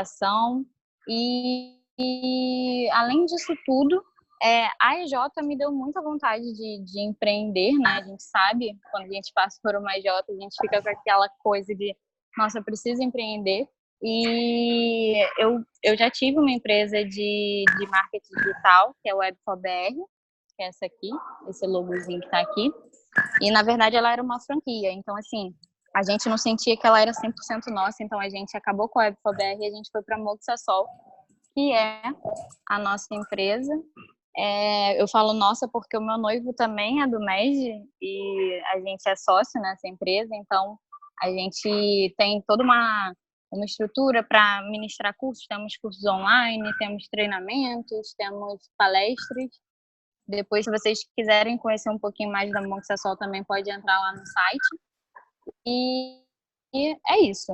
ação. E além disso tudo, a EJ me deu muita vontade de empreender, né? A gente sabe, quando a gente passa por uma EJ, a gente fica com aquela coisa de, nossa, eu preciso empreender. E eu já tive uma empresa de marketing digital, que é o Web4BR, que é essa aqui, esse logozinho que tá aqui. E, na verdade, ela era uma franquia. Então, assim, a gente não sentia que ela era 100% nossa. Então, a gente acabou com a Web4BR e a gente foi para a Moxasol, que é a nossa empresa. Eu falo nossa porque o meu noivo também é do MESD e a gente é sócio nessa empresa. Então, a gente tem toda uma estrutura para ministrar cursos. Temos cursos online, temos treinamentos, temos palestras. Depois, se vocês quiserem conhecer um pouquinho mais da Moxasol, também pode entrar lá no site. E é isso.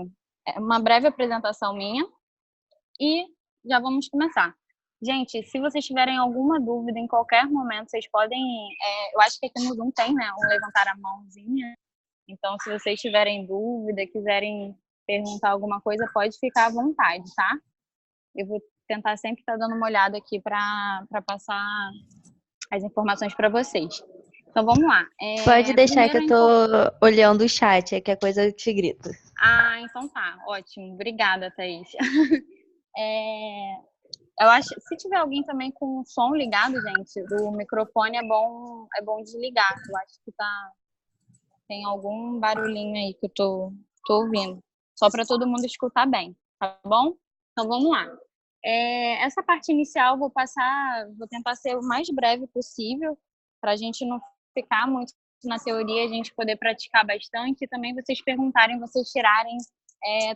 É uma breve apresentação minha e já vamos começar. Gente, se vocês tiverem alguma dúvida em qualquer momento, vocês podem... eu acho que aqui no Zoom tem, né? Um levantar a mãozinha. Então, se vocês tiverem dúvida, quiserem perguntar alguma coisa, pode ficar à vontade, tá? Eu vou tentar sempre estar dando uma olhada aqui para passar as informações para vocês. Então, vamos lá. Pode deixar que eu tô olhando o chat, é que a coisa eu te grito. Ah, então tá. Ótimo. Obrigada, Thaís. Eu acho, se tiver alguém também com o som ligado, gente, do microfone é bom desligar. Eu acho que tem algum barulhinho aí que eu tô ouvindo. Só para todo mundo escutar bem, tá bom? Então, vamos lá. Essa parte inicial vou tentar ser o mais breve possível, para a gente não ficar muito na teoria, a gente poder praticar bastante e também vocês perguntarem, vocês tirarem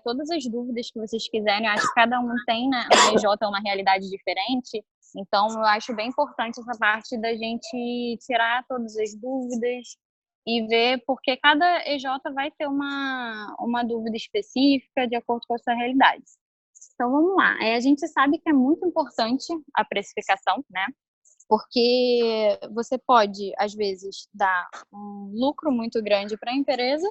todas as dúvidas que vocês quiserem. Eu acho que cada um tem, né, na EJ uma realidade diferente, então eu acho bem importante essa parte da gente tirar todas as dúvidas e ver, porque cada EJ vai ter uma dúvida específica de acordo com a sua realidade. Então, vamos lá. A gente sabe que é muito importante a precificação, né? Porque você pode, às vezes, dar um lucro muito grande para a empresa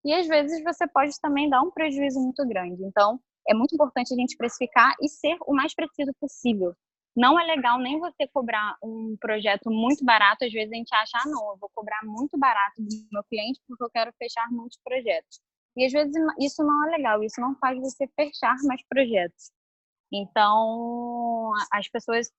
e, às vezes, você pode também dar um prejuízo muito grande. Então, é muito importante a gente precificar e ser o mais preciso possível. Não é legal nem você cobrar um projeto muito barato. Às vezes, a gente acha, não, eu vou cobrar muito barato do meu cliente porque eu quero fechar muitos projetos. E, às vezes, isso não é legal. Isso não faz você fechar mais projetos. Então, as pessoas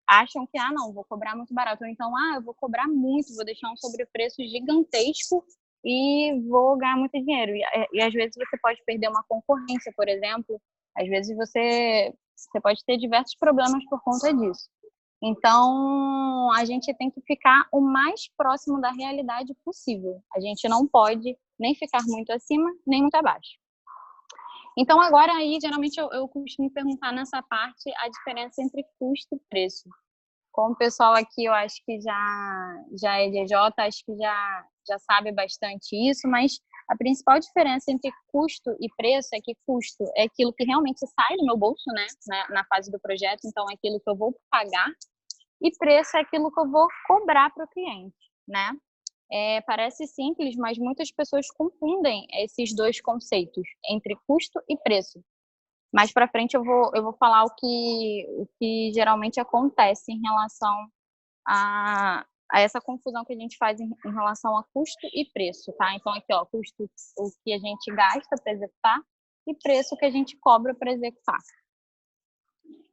acham que, não, vou cobrar muito barato. Ou então, eu vou cobrar muito, vou deixar um sobrepreço gigantesco e vou ganhar muito dinheiro. E às vezes você pode perder uma concorrência, por exemplo. Às vezes você pode ter diversos problemas por conta disso. Então, a gente tem que ficar o mais próximo da realidade possível. A gente não pode nem ficar muito acima, nem muito abaixo. Então, agora aí, geralmente, eu costumo perguntar nessa parte a diferença entre custo e preço. Como o pessoal aqui, eu acho que já é DJ, acho que já sabe bastante isso, mas a principal diferença entre custo e preço é que custo é aquilo que realmente sai do meu bolso, né, na fase do projeto, então é aquilo que eu vou pagar, e preço é aquilo que eu vou cobrar para o cliente, né? Parece simples, mas muitas pessoas confundem esses dois conceitos, entre custo e preço. Mais para frente eu vou falar o que geralmente acontece em relação a essa confusão que a gente faz em relação a custo e preço, tá? Então, aqui, ó, custo, o que a gente gasta para executar, e preço que a gente cobra para executar.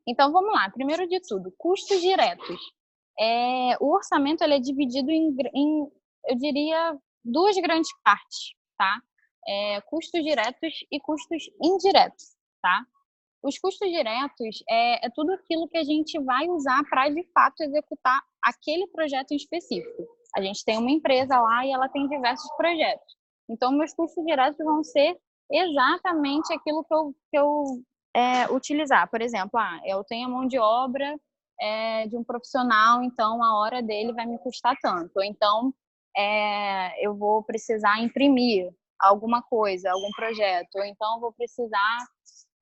Então, vamos lá. Primeiro de tudo, custos diretos. O orçamento ele é dividido em, eu diria, duas grandes partes, tá? Custos diretos e custos indiretos, tá? Os custos diretos é tudo aquilo que a gente vai usar para, de fato, executar aquele projeto em específico. A gente tem uma empresa lá e ela tem diversos projetos. Então, meus custos diretos vão ser exatamente aquilo que eu utilizar. Por exemplo, eu tenho a mão de obra de um profissional, então a hora dele vai me custar tanto. Ou então, eu vou precisar imprimir alguma coisa, algum projeto. Ou então, eu vou precisar,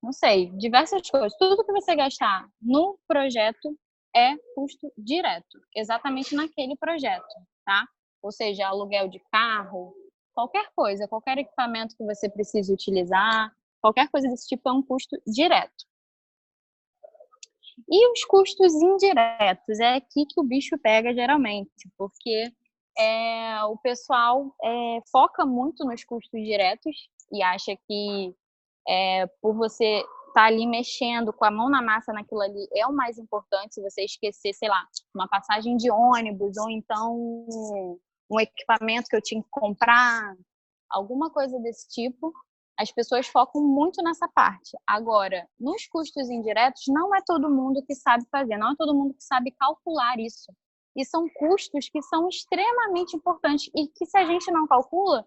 não sei, diversas coisas. Tudo que você gastar no projeto é custo direto, exatamente naquele projeto, tá? Ou seja, aluguel de carro, qualquer coisa, qualquer equipamento que você precise utilizar, qualquer coisa desse tipo é um custo direto. E os custos indiretos, é aqui que o bicho pega geralmente, porque o pessoal foca muito nos custos diretos e acha que por você estar ali mexendo com a mão na massa naquilo ali é o mais importante. Se você esquecer, sei lá, uma passagem de ônibus ou então um equipamento que eu tinha que comprar, alguma coisa desse tipo, as pessoas focam muito nessa parte. Agora, nos custos indiretos, não é todo mundo que sabe fazer, não é todo mundo que sabe calcular isso. E são custos que são extremamente importantes e que, se a gente não calcula,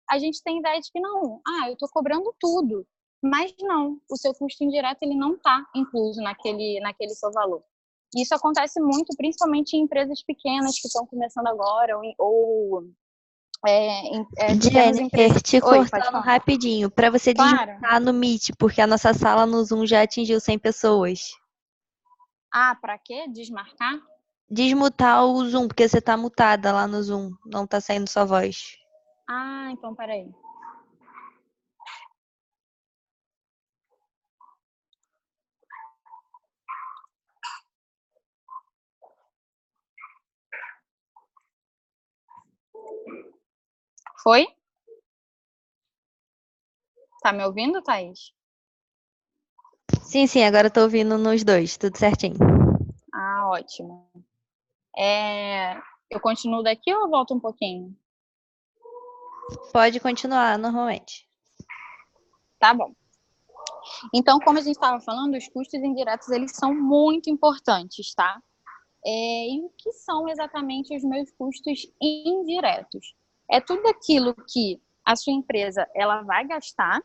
a gente tem ideia de que não, eu estou cobrando tudo. Mas não, o seu custo indireto ele não está incluso naquele seu valor. Isso acontece muito, principalmente em empresas pequenas que estão começando agora, ou pequenas empresas. Jennifer, te Oi, pode cortando falar. rapidinho, para você Claro. desmutar no Meet, porque a nossa sala no Zoom já atingiu 100 pessoas. Para quê? Desmarcar? Desmutar o Zoom, porque você tá mutada lá no Zoom, não tá saindo sua voz. Então peraí. Foi? Tá me ouvindo, Thaís? Sim, sim, agora eu tô ouvindo nos dois, tudo certinho. Ótimo. Eu continuo daqui ou eu volto um pouquinho? Pode continuar normalmente. Tá bom. Então, como a gente estava falando, os custos indiretos, eles são muito importantes, tá? E o que são exatamente os meus custos indiretos? É tudo aquilo que a sua empresa ela vai gastar,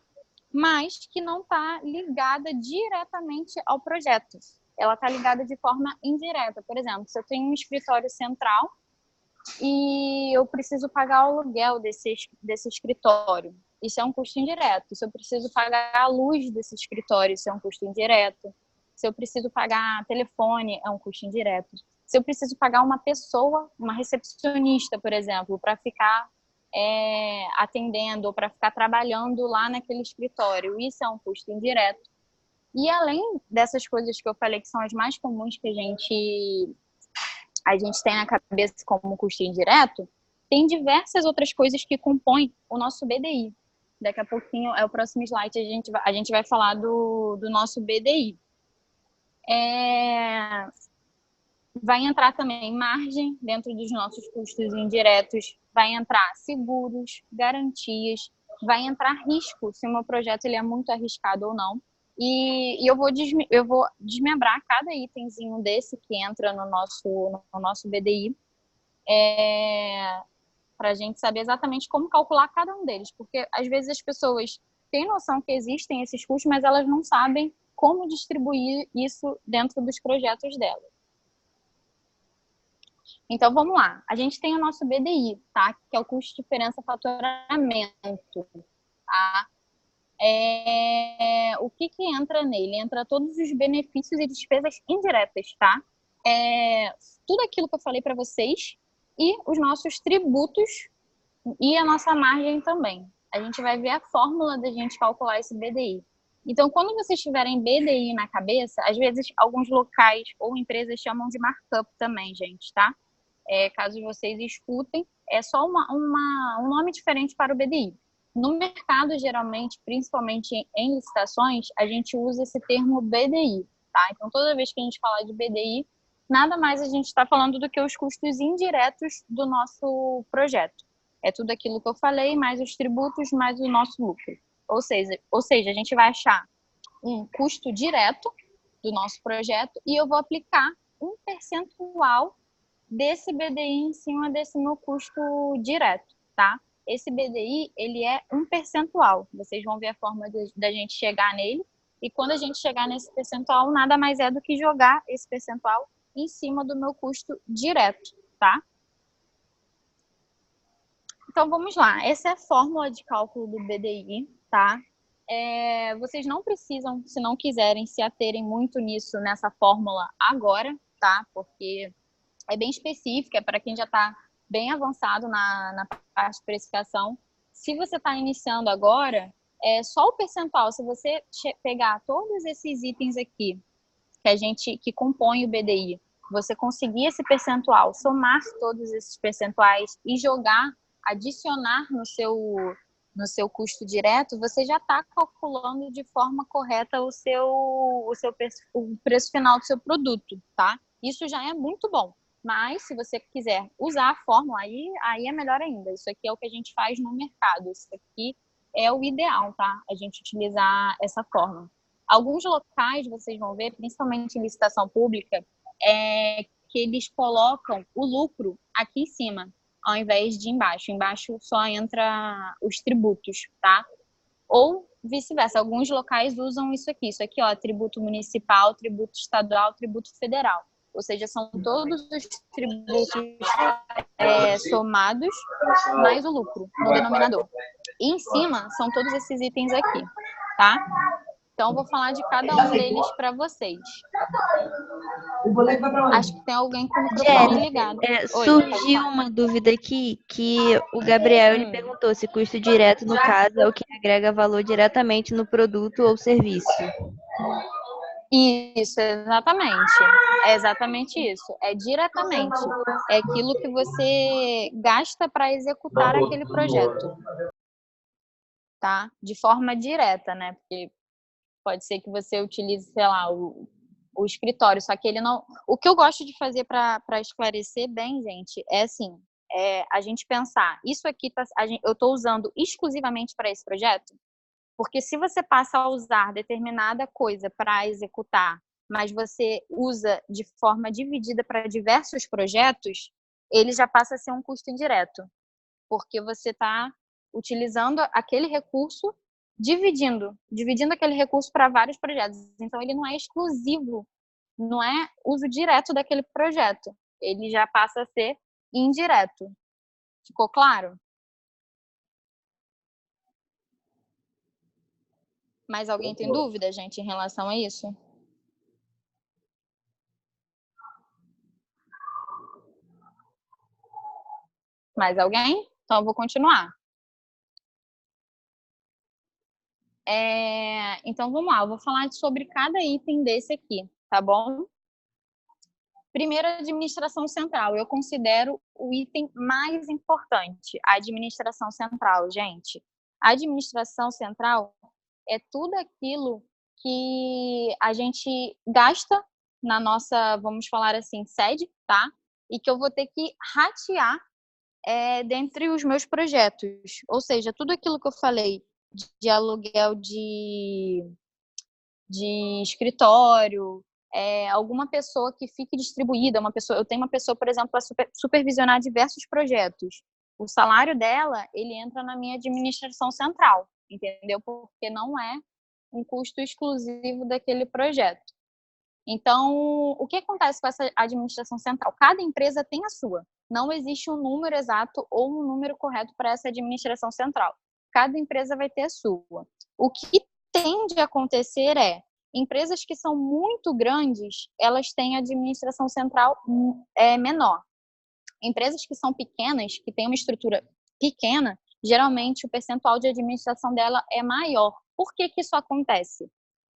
mas que não está ligada diretamente ao projeto. Ela está ligada de forma indireta. Por exemplo, se eu tenho um escritório central e eu preciso pagar o aluguel desse escritório, isso é um custo indireto. Se eu preciso pagar a luz desse escritório, isso é um custo indireto. Se eu preciso pagar telefone, é um custo indireto. Se eu preciso pagar uma pessoa, uma recepcionista, por exemplo, para ficar atendendo ou para ficar trabalhando lá naquele escritório, isso é um custo indireto. E além dessas coisas que eu falei que são as mais comuns que a gente tem na cabeça como custo indireto, tem diversas outras coisas que compõem o nosso BDI. Daqui a pouquinho, é o próximo slide, a gente vai falar do nosso BDI. Vai entrar também margem dentro dos nossos custos indiretos, vai entrar seguros, garantias, vai entrar risco, se o meu projeto ele é muito arriscado ou não. E eu vou desmembrar cada itemzinho desse que entra no nosso BDI, para a gente saber exatamente como calcular cada um deles, porque às vezes as pessoas têm noção que existem esses custos, mas elas não sabem como distribuir isso dentro dos projetos delas. Então, vamos lá. A gente tem o nosso BDI, tá? Que é o custo de diferença faturamento, tá? O que entra nele? Entra todos os benefícios e despesas indiretas, tá? Tudo aquilo que eu falei para vocês e os nossos tributos e a nossa margem também. A gente vai ver a fórmula da gente calcular esse BDI. Então, quando vocês tiverem BDI na cabeça, às vezes alguns locais ou empresas chamam de markup também, gente, tá? Caso vocês escutem, é só um nome diferente para o BDI. No mercado, geralmente, principalmente em licitações, a gente usa esse termo BDI, tá? Então, toda vez que a gente falar de BDI, nada mais a gente está falando do que os custos indiretos do nosso projeto. É tudo aquilo que eu falei, mais os tributos, mais o nosso lucro. Ou seja, a gente vai achar um custo direto do nosso projeto e eu vou aplicar um percentual desse BDI em cima desse meu custo direto, tá? Esse BDI, ele é um percentual. Vocês vão ver a forma da gente chegar nele. E quando a gente chegar nesse percentual, nada mais é do que jogar esse percentual em cima do meu custo direto, tá? Então, vamos lá. Essa é a fórmula de cálculo do BDI, tá? Vocês não precisam, se não quiserem, se aterem muito nessa fórmula agora, tá? Porque é bem específica, é para quem já está bem avançado na parte de precificação. Se você está iniciando agora, só o percentual, se você pegar todos esses itens aqui, que compõe o BDI, você conseguir esse percentual, somar todos esses percentuais e jogar, adicionar no seu custo direto, você já está calculando de forma correta o preço final do seu produto, tá? Isso já é muito bom. Mas, se você quiser usar a fórmula, aí é melhor ainda. Isso aqui é o que a gente faz no mercado. Isso aqui é o ideal, tá? A gente utilizar essa fórmula. Alguns locais, vocês vão ver, principalmente em licitação pública, que eles colocam o lucro aqui em cima, ao invés de embaixo. Embaixo só entra os tributos, tá? Ou vice-versa. Alguns locais usam isso aqui. Isso aqui, ó, tributo municipal, tributo estadual, tributo federal. Ou seja, são todos os tributos somados mais o lucro no denominador. E em cima são todos esses itens aqui, tá? Então, eu vou falar de cada um deles para vocês. Acho que tem alguém com o microfone ligado. Surgiu uma dúvida aqui que o Gabriel ele perguntou se custo direto, no caso, é o que agrega valor diretamente no produto ou serviço. Isso, exatamente. É exatamente isso. É diretamente. É aquilo que você gasta para executar aquele projeto. Tá? De forma direta, né? Porque pode ser que você utilize, sei lá, o escritório, só que ele não... O que eu gosto de fazer para esclarecer bem, gente, é assim, a gente pensar, isso aqui eu estou usando exclusivamente para esse projeto? Porque se você passa a usar determinada coisa para executar, mas você usa de forma dividida para diversos projetos, ele já passa a ser um custo indireto, porque você está utilizando aquele recurso, dividindo aquele recurso para vários projetos. Então, ele não é exclusivo, não é uso direto daquele projeto. Ele já passa a ser indireto. Ficou claro? Mais alguém tem dúvida, gente, em relação a isso? Mais alguém? Então, eu vou continuar. Então, vamos lá. Eu vou falar sobre cada item desse aqui, tá bom? Primeiro, a administração central. Eu considero o item mais importante, a administração central, gente. A administração central é tudo aquilo que a gente gasta na nossa, vamos falar assim, sede, tá? E que eu vou ter que ratear dentre os meus projetos. Ou seja, tudo aquilo que eu falei de aluguel de escritório, alguma pessoa que fique distribuída, eu tenho uma pessoa, por exemplo, para supervisionar diversos projetos. O salário dela, ele entra na minha administração central, entendeu? Porque não é um custo exclusivo daquele projeto. Então, o que acontece com essa administração central? Cada empresa tem a sua. Não existe um número exato ou um número correto para essa administração central. Cada empresa vai ter a sua. O que tende a acontecer empresas que são muito grandes, elas têm administração central menor. Empresas que são pequenas, que têm uma estrutura pequena, geralmente o percentual de administração dela é maior. Por que isso acontece?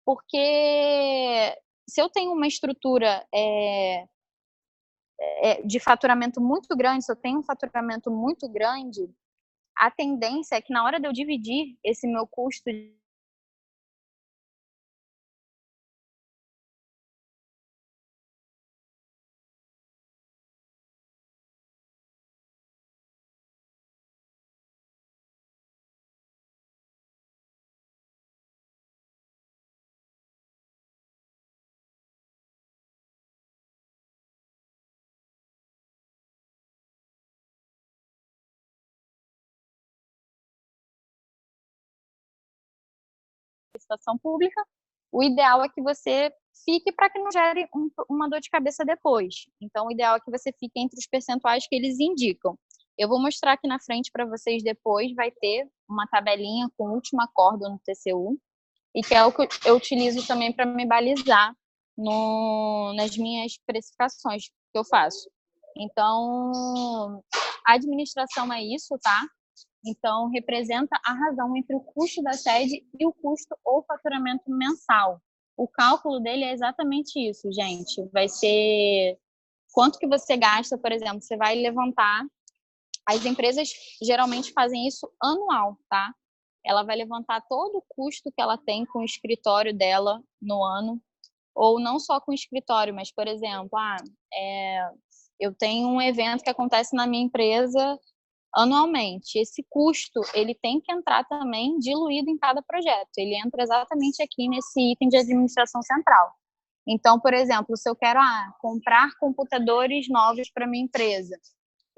Porque se eu tenho uma estrutura de faturamento muito grande, se eu tenho um faturamento muito grande, a tendência é que na hora de eu dividir esse meu custo de licitação pública, o ideal é que você fique para que não gere uma dor de cabeça depois. Então, o ideal é que você fique entre os percentuais que eles indicam. Eu vou mostrar aqui na frente para vocês depois, vai ter uma tabelinha com o último acordo no TCU, e que é o que eu utilizo também para me balizar nas minhas precificações que eu faço. Então, a administração é isso, tá? Então, representa a razão entre o custo da sede e o custo ou faturamento mensal. o cálculo dele é exatamente isso, gente. Vai ser quanto que você gasta, por exemplo, você vai levantar. As empresas geralmente fazem isso anual, tá? Ela vai levantar todo o custo que ela tem com o escritório dela no ano, ou não só com o escritório, mas, por exemplo, eu tenho um evento que acontece na minha empresa anualmente. Esse custo, ele tem que entrar também diluído em cada projeto. Ele entra exatamente aqui nesse item de administração central. Então, por exemplo, se eu quero comprar computadores novos para minha empresa,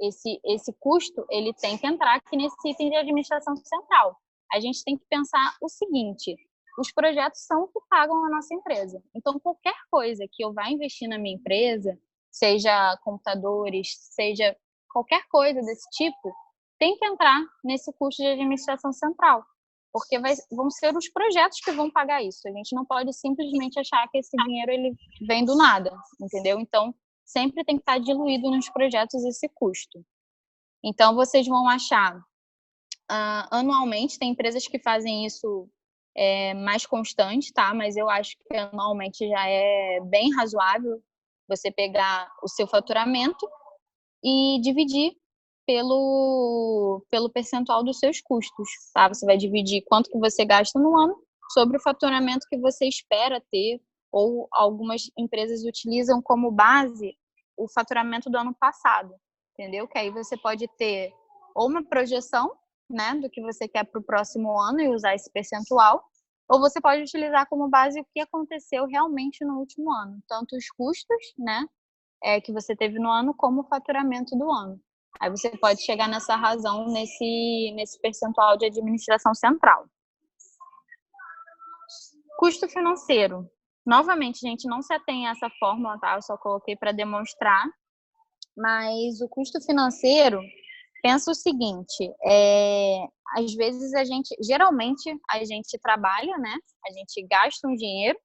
esse custo, ele tem que entrar aqui nesse item de administração central. A gente tem que pensar o seguinte: os projetos são o que pagam a nossa empresa. Então, qualquer coisa que eu vá investir na minha empresa, seja computadores, seja qualquer coisa desse tipo, tem que entrar nesse custo de administração central, porque vão ser os projetos que vão pagar isso. A gente não pode simplesmente achar que esse dinheiro ele vem do nada, entendeu? Então, sempre tem que estar diluído nos projetos esse custo. Então, vocês vão achar, anualmente, tem empresas que fazem isso mais constante, tá? Mas eu acho que anualmente já é bem razoável você pegar o seu faturamento e dividir pelo percentual dos seus custos, tá? Você vai dividir quanto que você gasta no ano sobre o faturamento que você espera ter, ou algumas empresas utilizam como base o faturamento do ano passado, entendeu? Que aí você pode ter ou uma projeção, né, do que você quer para o próximo ano e usar esse percentual, ou você pode utilizar como base o que aconteceu realmente no último ano, tanto os custos, né, que você teve no ano, como o faturamento do ano. Aí você pode chegar nessa razão, nesse percentual de administração central. Custo financeiro. Novamente, gente, não se atém a essa fórmula, tá? Eu só coloquei para demonstrar. Mas o custo financeiro, pensa o seguinte, às vezes geralmente a gente trabalha, né? A gente gasta um dinheiro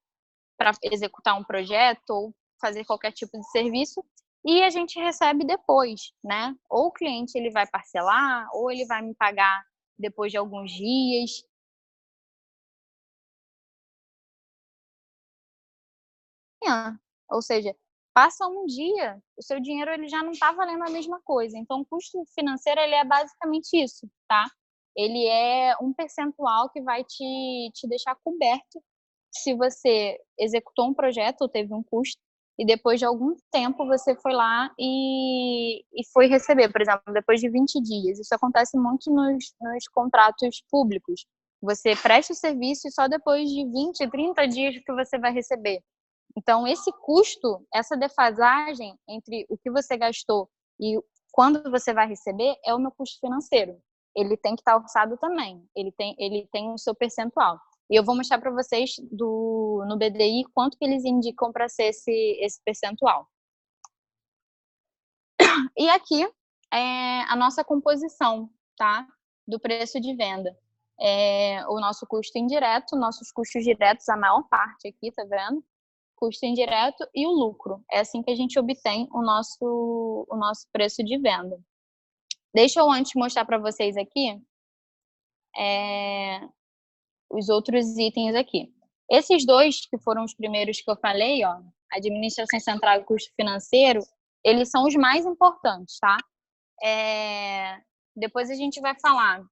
para executar um projeto ou fazer qualquer tipo de serviço e a gente recebe depois, né? Ou o cliente ele vai parcelar, ou ele vai me pagar depois de alguns dias. Ou seja, passa um dia, o seu dinheiro ele já não está valendo a mesma coisa. Então, o custo financeiro ele é basicamente isso, tá? Ele é um percentual que vai te deixar coberto se você executou um projeto ou teve um custo e depois de algum tempo você foi lá e foi receber, por exemplo, depois de 20 dias. Isso acontece muito nos contratos públicos. Você presta o serviço e só depois de 20, 30 dias que você vai receber. Então, esse custo, essa defasagem entre o que você gastou e quando você vai receber é o meu custo financeiro. Ele tem que estar orçado também. Ele tem o seu percentual. E eu vou mostrar para vocês no BDI quanto que eles indicam para ser esse percentual. E aqui é a nossa composição, tá? Do preço de venda. O nosso custo indireto, nossos custos diretos, a maior parte aqui, tá vendo? Custo indireto e o lucro. É assim que a gente obtém o nosso preço de venda. Deixa eu antes mostrar para vocês aqui os outros itens aqui. Esses dois, que foram os primeiros que eu falei, ó, administração central e custo financeiro, eles são os mais importantes, tá? Depois a gente vai falar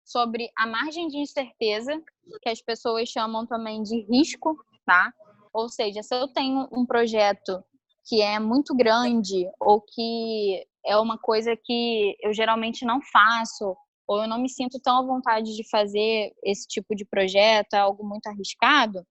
sobre a margem de incerteza, que as pessoas chamam também de risco, tá? Ou seja, se eu tenho um projeto que é muito grande ou que é uma coisa que eu geralmente não faço, ou eu não me sinto tão à vontade de fazer esse tipo de projeto, é algo muito arriscado,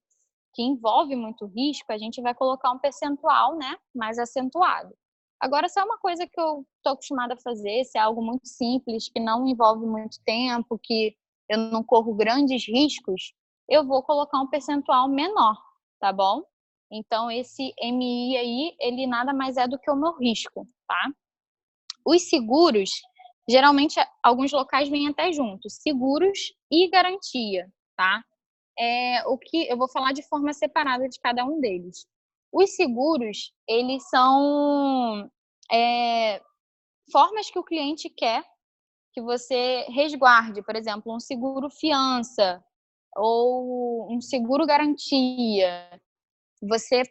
que envolve muito risco, a gente vai colocar um percentual, né, mais acentuado. Agora, se é uma coisa que eu estou acostumada a fazer, se é algo muito simples, que não envolve muito tempo, que eu não corro grandes riscos, eu vou colocar um percentual menor, tá bom? Então, esse MI aí, ele nada mais é do que o meu risco, tá? Os seguros, geralmente, alguns locais vêm até juntos, seguros e garantia, tá? O que eu vou falar de forma separada de cada um deles. Os seguros, eles são formas que o cliente quer que você resguarde, por exemplo, um seguro fiança ou um seguro garantia. você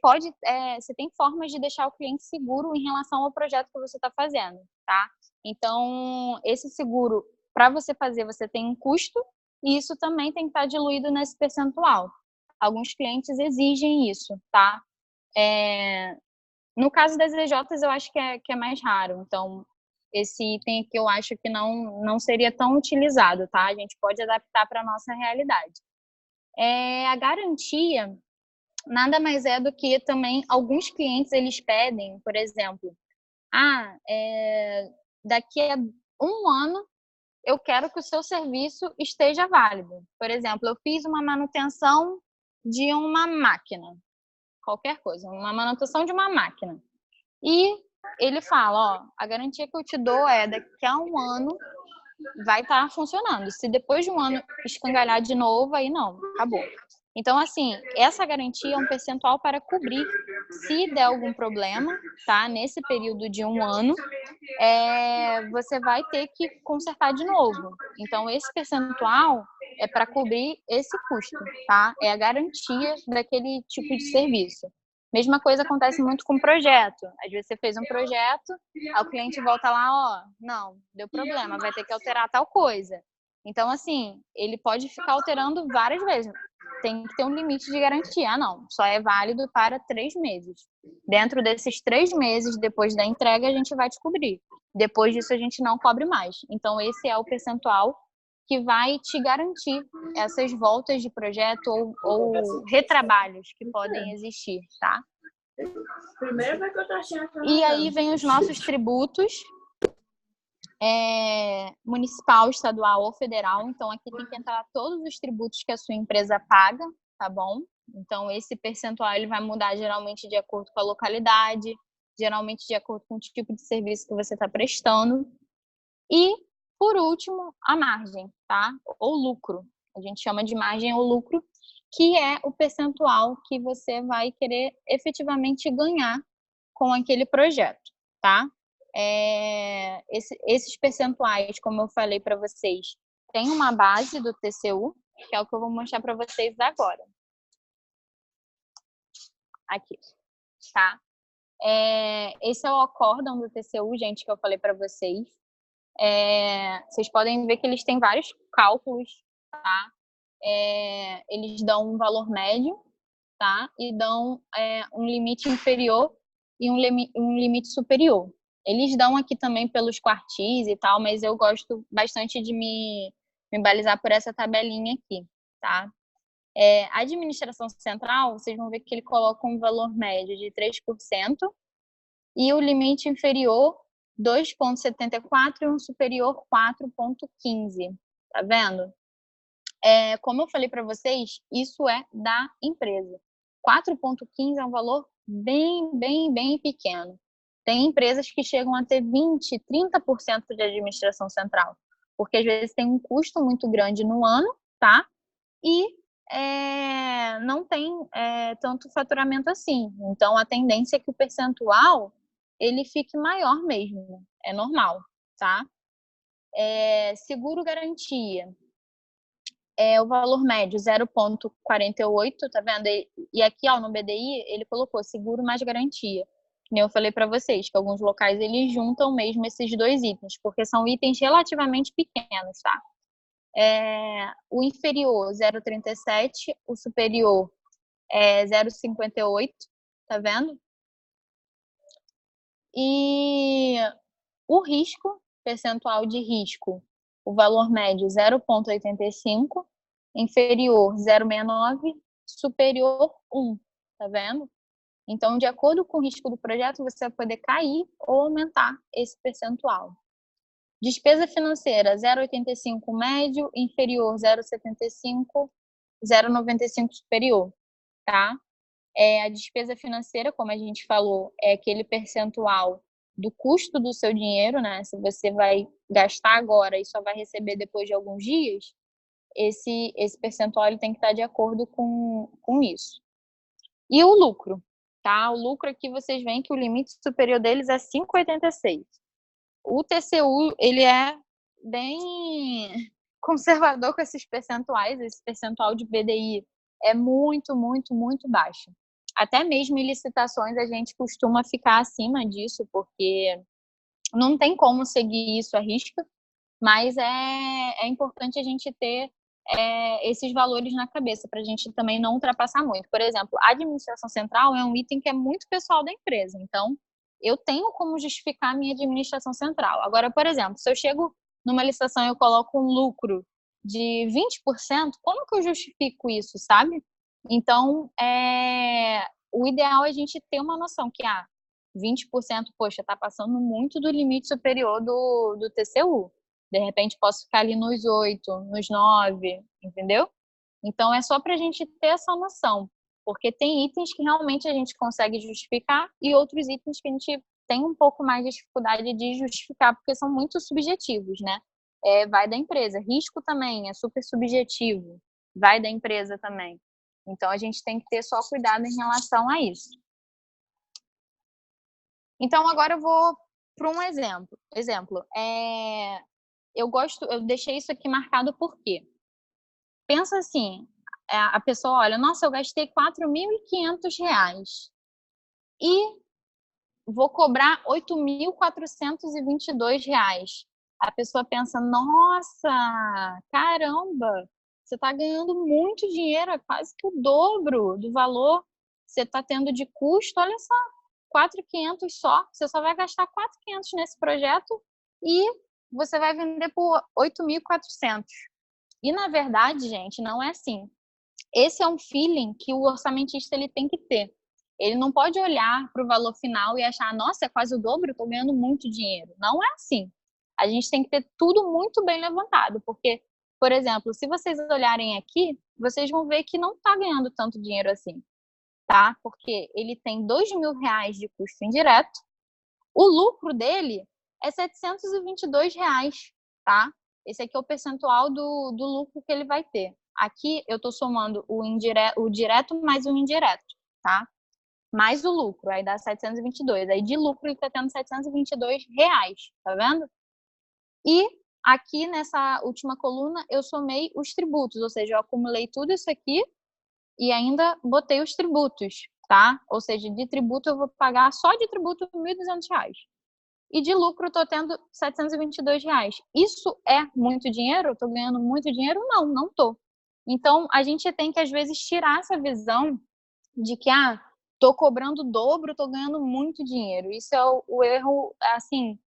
tem formas de deixar o cliente seguro em relação ao projeto que você está fazendo, tá? Então, esse seguro, para você fazer, você tem um custo e isso também tem que estar diluído nesse percentual. Alguns clientes exigem isso, tá? No caso das EJs, eu acho que é mais raro. Então, esse item aqui eu acho que não seria tão utilizado, tá? A gente pode adaptar para a nossa realidade. A garantia nada mais é do que também alguns clientes eles pedem, por exemplo, daqui a um ano eu quero que o seu serviço esteja válido. Por exemplo, eu fiz uma manutenção de uma máquina, qualquer coisa, uma manutenção de uma máquina. E ele fala, ó, a garantia que eu te dou é daqui a um ano vai estar funcionando. Se depois de um ano escangalhar de novo, aí não, acabou. Então, assim, essa garantia é um percentual para cobrir se der algum problema, tá? Nesse período de um ano, você vai ter que consertar de novo. Então, esse percentual é para cobrir esse custo, tá? É a garantia daquele tipo de serviço. Mesma coisa acontece muito com projeto. Às vezes você fez um projeto, aí o cliente volta lá, ó, não, deu problema, vai ter que alterar tal coisa. Então, assim, ele pode ficar alterando várias vezes. Tem que ter um limite de garantia. Não, só é válido para 3 meses. Dentro desses 3 meses, depois da entrega, a gente vai descobrir. Depois disso, a gente não cobre mais. Então, esse é o percentual que vai te garantir essas voltas de projeto ou retrabalhos que podem existir, tá? Primeiro vai que eu tô achando. E aí vem os nossos tributos, municipal, estadual ou federal. Então, aqui tem que entrar todos os tributos que a sua empresa paga, tá bom? Então, esse percentual ele vai mudar geralmente de acordo com a localidade, geralmente de acordo com o tipo de serviço que você está prestando. E, por último, a margem, tá? Ou lucro. A gente chama de margem ou lucro, que é o percentual que você vai querer efetivamente ganhar com aquele projeto, tá? Esses percentuais, como eu falei para vocês, tem uma base do TCU, que é o que eu vou mostrar para vocês agora. Aqui, tá? Esse é o acórdão do TCU, gente, que eu falei para vocês. Vocês podem ver que eles têm vários cálculos, tá? Eles dão um valor médio, tá? E dão um limite inferior e um limite superior. Eles dão aqui também pelos quartis e tal, mas eu gosto bastante de me balizar por essa tabelinha aqui, tá? A administração central, vocês vão ver que ele coloca um valor médio de 3% e o limite inferior 2,74 e um superior 4,15. Tá vendo? Como eu falei para vocês, isso é da empresa. 4,15 é um valor bem, bem, bem pequeno. Tem empresas que chegam a ter 20%, 30% de administração central, porque às vezes tem um custo muito grande no ano, tá? E não tem tanto faturamento assim. Então, a tendência é que o percentual ele fique maior mesmo. É normal, tá? Seguro garantia. O valor médio 0,48, tá vendo? E aqui, ó, no BDI, ele colocou seguro mais garantia. Que nem eu falei para vocês, que alguns locais eles juntam mesmo esses dois itens, porque são itens relativamente pequenos, tá? O inferior 0,37, o superior 0,58, tá vendo? E o risco, percentual de risco, o valor médio 0,85, inferior 0,69, superior 1, tá vendo? Então, de acordo com o risco do projeto, você vai poder cair ou aumentar esse percentual. Despesa financeira 0,85 médio, inferior 0,75, 0,95 superior, tá? A despesa financeira, como a gente falou, é aquele percentual do custo do seu dinheiro, né? Se você vai gastar agora e só vai receber depois de alguns dias, esse percentual ele tem que estar de acordo com isso. E o lucro, tá? O lucro aqui vocês veem que o limite superior deles é 5,86. O TCU, ele é bem conservador com esses percentuais. Esse percentual de BDI é muito, muito, muito baixo. Até mesmo em licitações a gente costuma ficar acima disso, porque não tem como seguir isso à risca, mas é importante a gente ter esses valores na cabeça, para a gente também não ultrapassar muito. Por exemplo, a administração central é um item que é muito pessoal da empresa, então eu tenho como justificar a minha administração central. Agora, por exemplo, se eu chego numa licitação e eu coloco um lucro de 20%, como que eu justifico isso, sabe? Então, o ideal é a gente ter uma noção que, 20%, poxa, está passando muito do limite superior do TCU. De repente, posso ficar ali nos 8, nos 9, entendeu? Então, é só para a gente ter essa noção, porque tem itens que realmente a gente consegue justificar e outros itens que a gente tem um pouco mais de dificuldade de justificar, porque são muito subjetivos, né? Vai da empresa. Risco também é super subjetivo, vai da empresa também. Então, a gente tem que ter só cuidado em relação a isso. Então, agora eu vou para um exemplo. Eu deixei isso aqui marcado por quê? Pensa assim, a pessoa olha, nossa, eu gastei R$4.500 e vou cobrar R$8.422. A pessoa pensa, nossa, caramba, você está ganhando muito dinheiro, é quase que o dobro do valor que você está tendo de custo. Olha só, 4.500 só, você só vai gastar 4.500 nesse projeto e você vai vender por 8.400. E na verdade, gente, não é assim. Esse é um feeling que o orçamentista ele tem que ter. Ele não pode olhar para o valor final e achar, nossa, é quase o dobro, estou ganhando muito dinheiro. Não é assim. A gente tem que ter tudo muito bem levantado, porque, por exemplo, se vocês olharem aqui, vocês vão ver que não está ganhando tanto dinheiro assim, tá? Porque ele tem R$2.000 de custo indireto, o lucro dele é R$722, tá? Esse aqui é o percentual do lucro que ele vai ter. Aqui eu estou somando o direto mais o indireto, tá? Mais o lucro, aí dá 722. Aí de lucro ele está tendo R$722, tá vendo? E aqui nessa última coluna eu somei os tributos, ou seja, eu acumulei tudo isso aqui e ainda botei os tributos, tá? Ou seja, de tributo eu vou pagar só de tributo R$1.200. E de lucro estou tendo R$722. Isso é muito dinheiro? Estou ganhando muito dinheiro? Não, não estou. Então, a gente tem que, às vezes, tirar essa visão de que, estou cobrando o dobro, estou ganhando muito dinheiro. Isso é o erro, assim,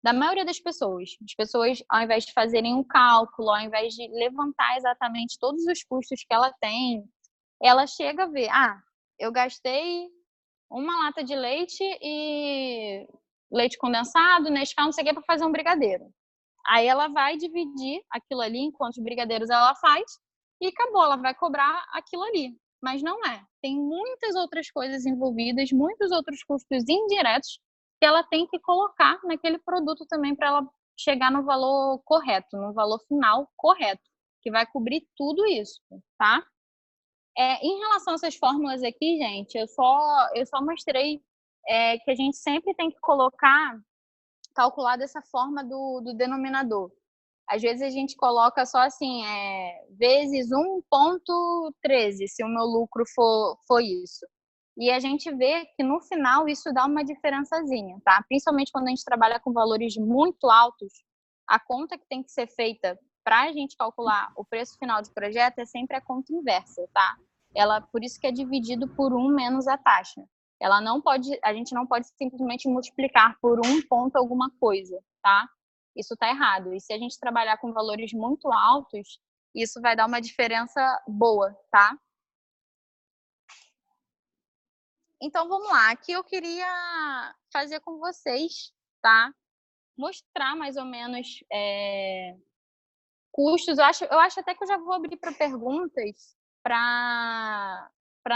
da maioria das pessoas. As pessoas, ao invés de fazerem um cálculo, ao invés de levantar exatamente todos os custos que ela tem, ela chega a ver, eu gastei uma lata de leite e leite condensado, Nescau, não sei o que, para fazer um brigadeiro. Aí ela vai dividir aquilo ali em quantos brigadeiros ela faz e acabou, ela vai cobrar aquilo ali. Mas não é. Tem muitas outras coisas envolvidas, muitos outros custos indiretos que ela tem que colocar naquele produto também para ela chegar no valor correto, no valor final correto, que vai cobrir tudo isso, tá? Em relação a essas fórmulas aqui, gente, eu só mostrei que a gente sempre tem que calcular dessa forma do denominador. Às vezes a gente coloca só assim, vezes 1,13, se o meu lucro for isso. E a gente vê que no final isso dá uma diferençazinha, tá? Principalmente quando a gente trabalha com valores muito altos, a conta que tem que ser feita para a gente calcular o preço final do projeto é sempre a conta inversa, tá? Por isso que é dividido por 1 menos a taxa. A gente não pode simplesmente multiplicar por 1 ponto alguma coisa, tá? Isso tá errado. E se a gente trabalhar com valores muito altos, isso vai dar uma diferença boa, tá? Então, vamos lá. Aqui eu queria fazer com vocês, tá? Mostrar mais ou menos custos. Eu acho até que eu já vou abrir para perguntas para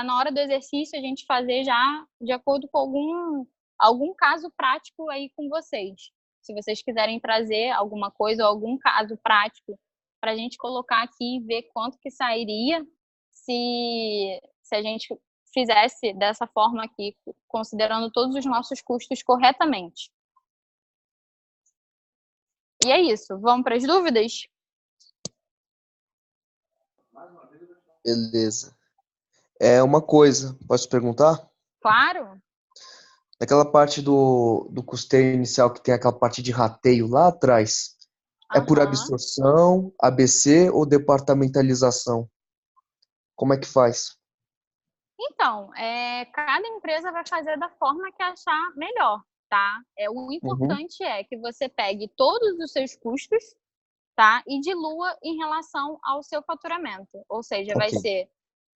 na hora do exercício a gente fazer já de acordo com algum caso prático aí com vocês. Se vocês quiserem trazer alguma coisa ou algum caso prático para a gente colocar aqui e ver quanto que sairia se a gente fizesse dessa forma aqui, considerando todos os nossos custos corretamente. E é isso. Vamos para as dúvidas? Beleza. É uma coisa, posso perguntar? Claro? Naquela parte do custeio inicial que tem aquela parte de rateio lá atrás, é por Aham. absorção, ABC ou departamentalização? Como é que faz? Então, cada empresa vai fazer da forma que achar melhor, tá? O Uhum, importante é que você pegue todos os seus custos, tá? E dilua em relação ao seu faturamento. Ou seja, vai ok. ser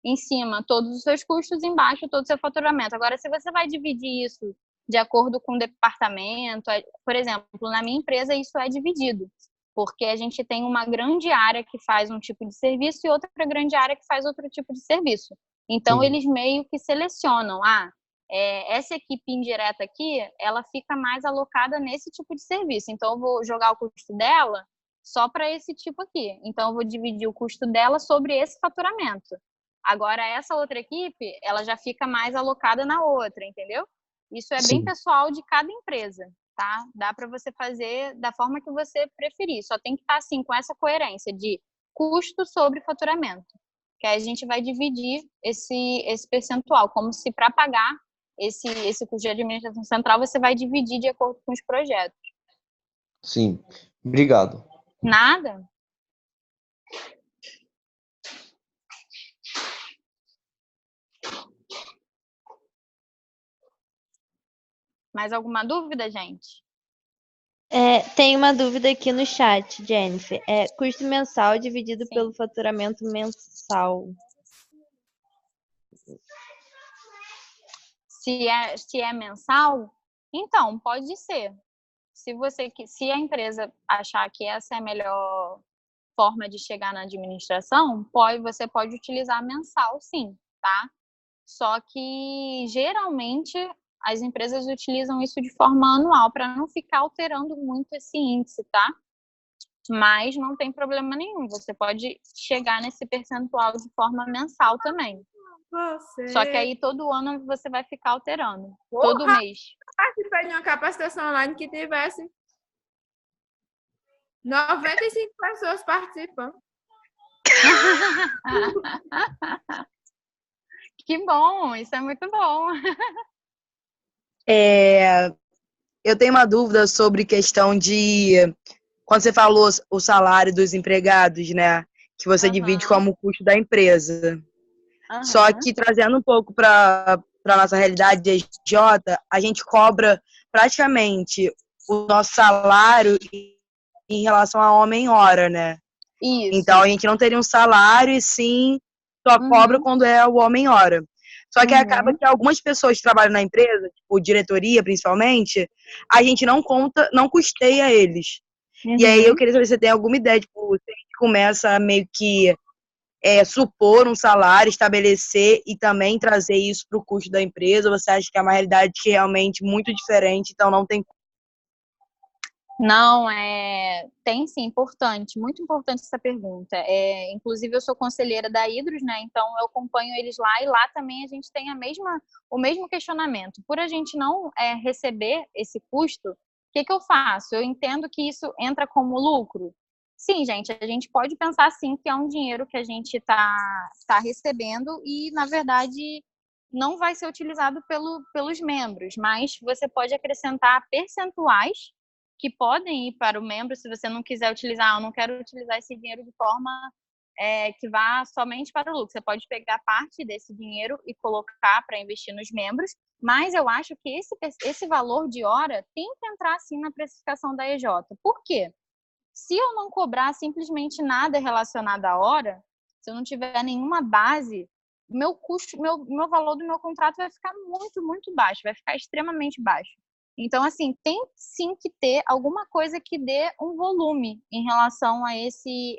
em cima todos os seus custos, embaixo todo o seu faturamento. Agora, se você vai dividir isso de acordo com o departamento, por exemplo, na minha empresa isso é dividido, porque a gente tem uma grande área que faz um tipo de serviço e outra grande área que faz outro tipo de serviço. Então, Sim, eles meio que selecionam, essa equipe indireta aqui, ela fica mais alocada nesse tipo de serviço. Então, eu vou jogar o custo dela só para esse tipo aqui. Então, eu vou dividir o custo dela sobre esse faturamento. Agora, essa outra equipe, ela já fica mais alocada na outra, entendeu? Isso é bem sim, pessoal de cada empresa, tá? Dá para você fazer da forma que você preferir. Só tem que estar assim com essa coerência de custo sobre faturamento, que aí a gente vai dividir esse percentual, como se para pagar esse custo de administração central você vai dividir de acordo com os projetos. sim. Obrigado. Nada? Mais alguma dúvida, gente? Tem uma dúvida aqui no chat, Jennifer. Custo mensal dividido Sim. pelo faturamento mensal. Se é mensal, então pode ser. Se a empresa achar que essa é a melhor forma de chegar na administração, você pode utilizar mensal, sim, tá? Só que geralmente as empresas utilizam isso de forma anual para não ficar alterando muito esse índice, tá? Mas não tem problema nenhum, você pode chegar nesse percentual de forma mensal também. Só que Você. aí todo ano você vai ficar alterando, todo Porra! mês. Participei de uma capacitação online que tivesse 95 pessoas participando. Que bom, isso é muito bom. Eu tenho uma dúvida sobre questão de quando você falou o salário dos empregados, né? Que você divide Aham, como custo da empresa. Só aham. que trazendo um pouco para a nossa realidade de SJ, a gente cobra praticamente o nosso salário em relação a homem-hora, né? Então a Isso. gente não teria um salário e sim só cobra Uhum, quando é o homem-hora. Só que acaba uhum, que algumas pessoas que trabalham na empresa, tipo diretoria principalmente, a gente não conta, não custeia eles. E aí eu uhum. queria saber se você tem alguma ideia, tipo, se a gente começa a meio que supor um salário, estabelecer e também trazer isso para o custo da empresa, ou você acha que é uma realidade que é realmente muito diferente, então não tem. Não, tem sim, importante, muito importante essa pergunta. Inclusive, eu sou conselheira da Hidros, né? Então, eu acompanho eles lá e lá também a gente tem o mesmo questionamento. Por a gente não receber esse custo, o que que eu faço? Eu entendo que isso entra como lucro. Sim, gente, a gente pode pensar sim que é um dinheiro que a gente tá recebendo e, na verdade, não vai ser utilizado pelos membros, mas você pode acrescentar percentuais que podem ir para o membro se você não quiser utilizar, eu não quero utilizar esse dinheiro de forma que vá somente para o lucro. Você pode pegar parte desse dinheiro e colocar para investir nos membros, mas eu acho que esse valor de hora tem que entrar sim na precificação da EJ. Por quê? Se eu não cobrar simplesmente nada relacionado à hora, se eu não tiver nenhuma base, meu custo, meu valor do meu contrato vai ficar muito, muito baixo, vai ficar extremamente baixo. Então, assim, tem sim que ter alguma coisa que dê um volume em relação a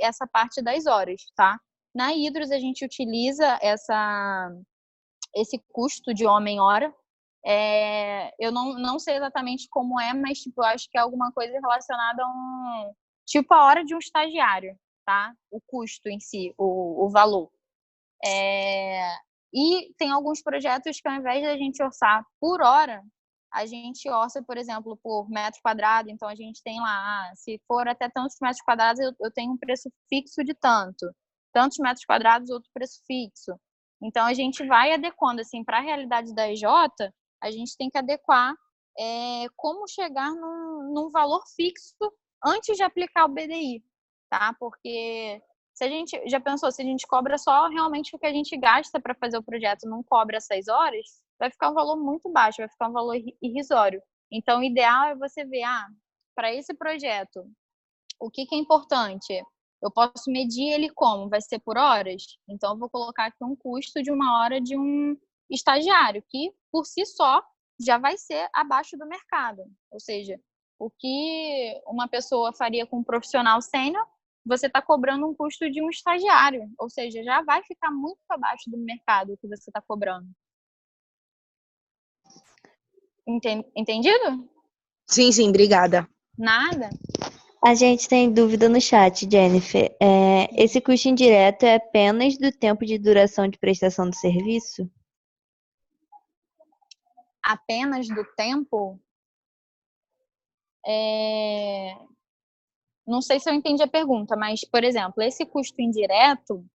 essa parte das horas, tá? Na Hidros, a gente utiliza esse custo de homem-hora. Eu não sei exatamente como é, mas tipo, eu acho que é alguma coisa relacionada a tipo a hora de um estagiário, tá? O custo em si, o valor. E tem alguns projetos que ao invés de a gente orçar por hora, a gente orça, por exemplo, por metro quadrado. Então a gente tem lá, se for até tantos metros quadrados, eu tenho um preço fixo de tanto. Tantos metros quadrados, outro preço fixo. Então, a gente vai adequando, assim, para a realidade da EJ, a gente tem que adequar como chegar num valor fixo antes de aplicar o BDI, tá? Porque se a gente já pensou, se a gente cobra só realmente o que a gente gasta para fazer o projeto, não cobra as 6 horas, vai ficar um valor muito baixo, vai ficar um valor irrisório. Então, o ideal é você ver, para esse projeto, o que é importante? Eu posso medir ele como? Vai ser por horas? Então, eu vou colocar aqui um custo de 1 hora de um estagiário, que por si só já vai ser abaixo do mercado. Ou seja, o que uma pessoa faria com um profissional sênior, você está cobrando um custo de um estagiário. Ou seja, já vai ficar muito abaixo do mercado que você está cobrando. Entendido? Sim, sim, obrigada. Nada? A gente tem dúvida no chat, Jennifer. Esse custo indireto é apenas do tempo de duração de prestação do serviço? Apenas do tempo? Não sei se eu entendi a pergunta, mas, por exemplo, esse custo indireto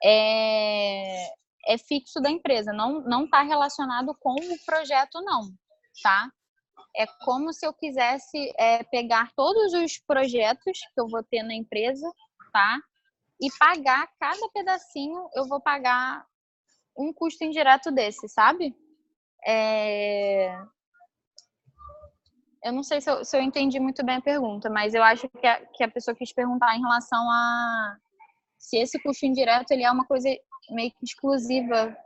é fixo da empresa, não está relacionado com o projeto, não, tá? É como se eu quisesse pegar todos os projetos que eu vou ter na empresa, tá? E pagar cada pedacinho, eu vou pagar um custo indireto desse, sabe? Eu não sei se eu entendi muito bem a pergunta, mas eu acho que a pessoa quis perguntar em relação a se esse custo indireto ele é uma coisa meio que exclusiva